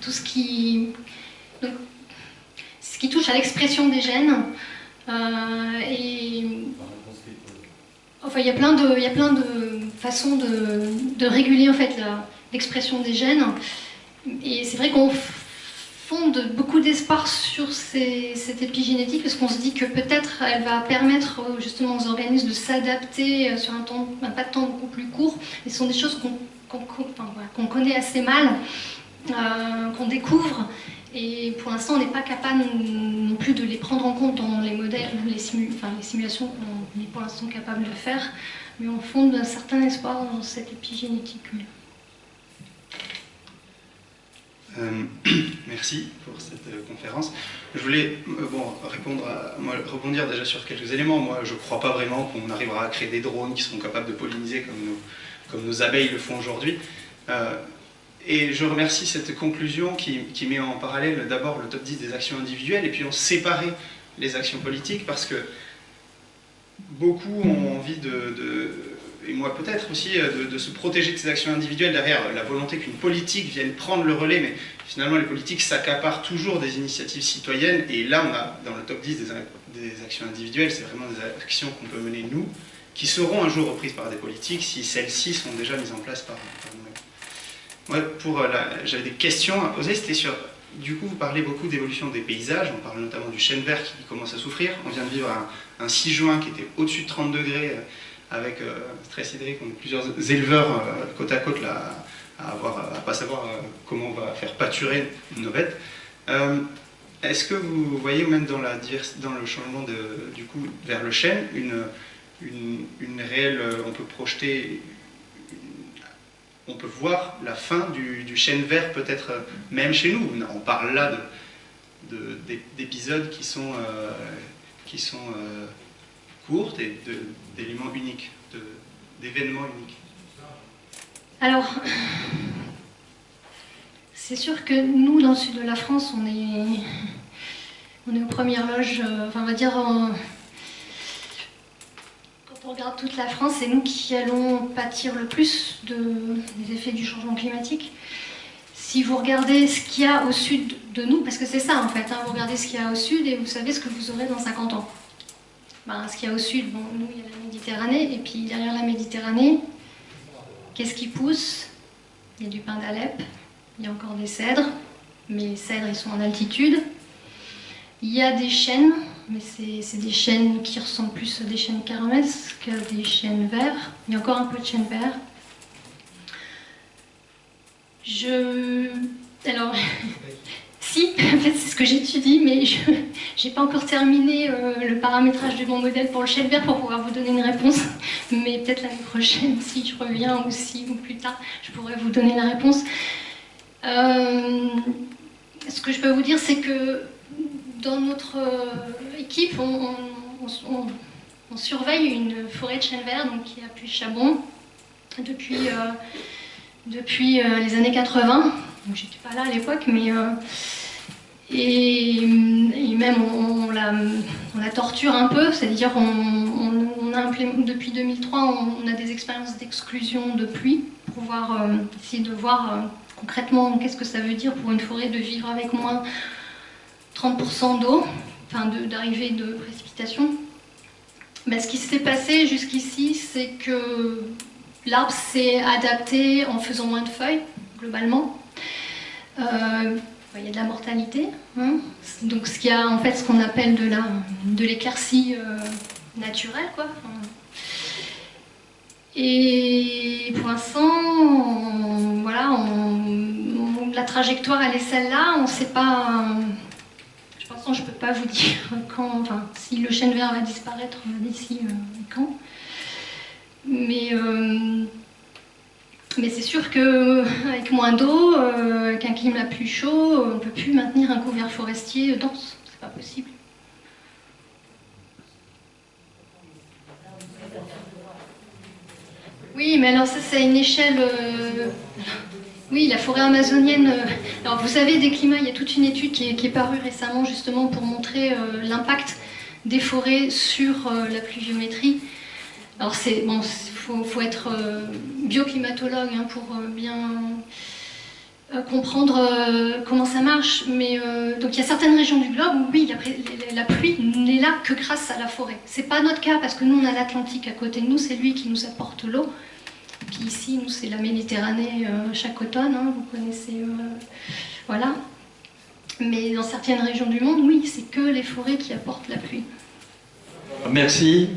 A: tout ce qui touche à l'expression des gènes. Enfin, il y a plein de façons de réguler en fait l'expression des gènes. Et c'est vrai qu'on fonde beaucoup d'espoir sur cette épigénétique parce qu'on se dit que peut-être elle va permettre justement aux organismes de s'adapter sur un pas de temps beaucoup plus court. Et ce sont des choses qu'on connaît assez mal, qu'on découvre. Et pour l'instant, on n'est pas capable non plus de les prendre en compte dans les modèles, les simulations qu'on est pour l'instant capable de faire. Mais on fonde un certain espoir dans cette épigénétique.
G: Merci pour cette conférence. Je voulais rebondir déjà sur quelques éléments. Moi, je ne crois pas vraiment qu'on arrivera à créer des drones qui seront capables de polliniser comme nos abeilles le font aujourd'hui. Et je remercie cette conclusion qui met en parallèle d'abord le top 10 des actions individuelles et puis on séparait les actions politiques parce que beaucoup ont envie et moi peut-être aussi, de se protéger de ces actions individuelles derrière la volonté qu'une politique vienne prendre le relais, mais finalement les politiques s'accaparent toujours des initiatives citoyennes et là on a dans le top 10 des actions individuelles, c'est vraiment des actions qu'on peut mener nous, qui seront un jour reprises par des politiques si celles-ci sont déjà mises en place par nous-mêmes. Moi, j'avais des questions à poser, c'était sur, du coup vous parlez beaucoup d'évolution des paysages, on parle notamment du chêne vert qui commence à souffrir, on vient de vivre un 6 juin qui était au-dessus de 30 degrés, avec Stress Hydrique, on est plusieurs éleveurs côte à côte là, à pas savoir comment on va faire pâturer nos bêtes. Est-ce que vous voyez même dans le changement du coup vers le chêne une réelle, on peut projeter, on peut voir la fin du chêne vert peut-être même chez nous. On parle là d'épisodes qui sont courtes et d'éléments uniques, d'événements uniques.
A: Alors, c'est sûr que nous, dans le sud de la France, on est aux premières loges, enfin on va dire, quand on regarde toute la France, c'est nous qui allons pâtir le plus des effets du changement climatique. Si vous regardez ce qu'il y a au sud de nous, parce que c'est ça en fait, vous regardez ce qu'il y a au sud et vous savez ce que vous aurez dans 50 ans. Ce qu'il y a au sud, nous il y a la Méditerranée, et puis derrière la Méditerranée, qu'est-ce qui pousse? Il y a du pin d'Alep, il y a encore des cèdres, mais les cèdres ils sont en altitude. Il y a des chênes, mais c'est des chênes qui ressemblent plus à des chênes kermès qu'à des chênes verts. Il y a encore un peu de chênes verts. Alors, si, en fait c'est ce que j'étudie, mais je n'ai pas encore terminé le paramétrage de mon modèle pour le chêne vert pour pouvoir vous donner une réponse. Mais peut-être l'année prochaine, si je reviens ou plus tard, je pourrais vous donner la réponse. Ce que je peux vous dire, c'est que dans notre équipe, on surveille une forêt de chêne vert donc, qui est à Puy-Chabon depuis les années 80. J'étais pas là à l'époque, mais et même on la torture un peu, c'est-à-dire on a depuis 2003 on a des expériences d'exclusion de pluie pour essayer de voir concrètement qu'est-ce que ça veut dire pour une forêt de vivre avec moins 30% d'eau, enfin d'arrivée de précipitations. Mais ce qui s'est passé jusqu'ici, c'est que l'arbre s'est adapté en faisant moins de feuilles, globalement. Il y a de la mortalité, hein. Donc ce qu'il y a en fait ce qu'on appelle de l'équercie naturelle, quoi. Et pour l'instant, voilà, la trajectoire elle est celle-là, on ne sait pas. Pour l'instant, je ne peux pas vous dire quand, enfin, si le chêne vert va disparaître d'ici quand. Mais c'est sûr qu'avec moins d'eau, avec un climat plus chaud, on ne peut plus maintenir un couvert forestier dense. C'est pas possible. Oui, mais alors ça, c'est à une échelle... Oui, la forêt amazonienne... Alors vous savez, des climats, il y a toute une étude qui est parue récemment justement pour montrer l'impact des forêts sur la pluviométrie. Alors faut être bioclimatologue hein, pour bien comprendre comment ça marche. Mais donc il y a certaines régions du globe où oui, la pluie n'est là que grâce à la forêt. C'est pas notre cas parce que nous on a l'Atlantique à côté de nous, c'est lui qui nous apporte l'eau. Puis ici, nous, c'est la Méditerranée chaque automne, hein, vous connaissez, voilà. Mais dans certaines régions du monde, oui, c'est que les forêts qui apportent la pluie.
B: Merci.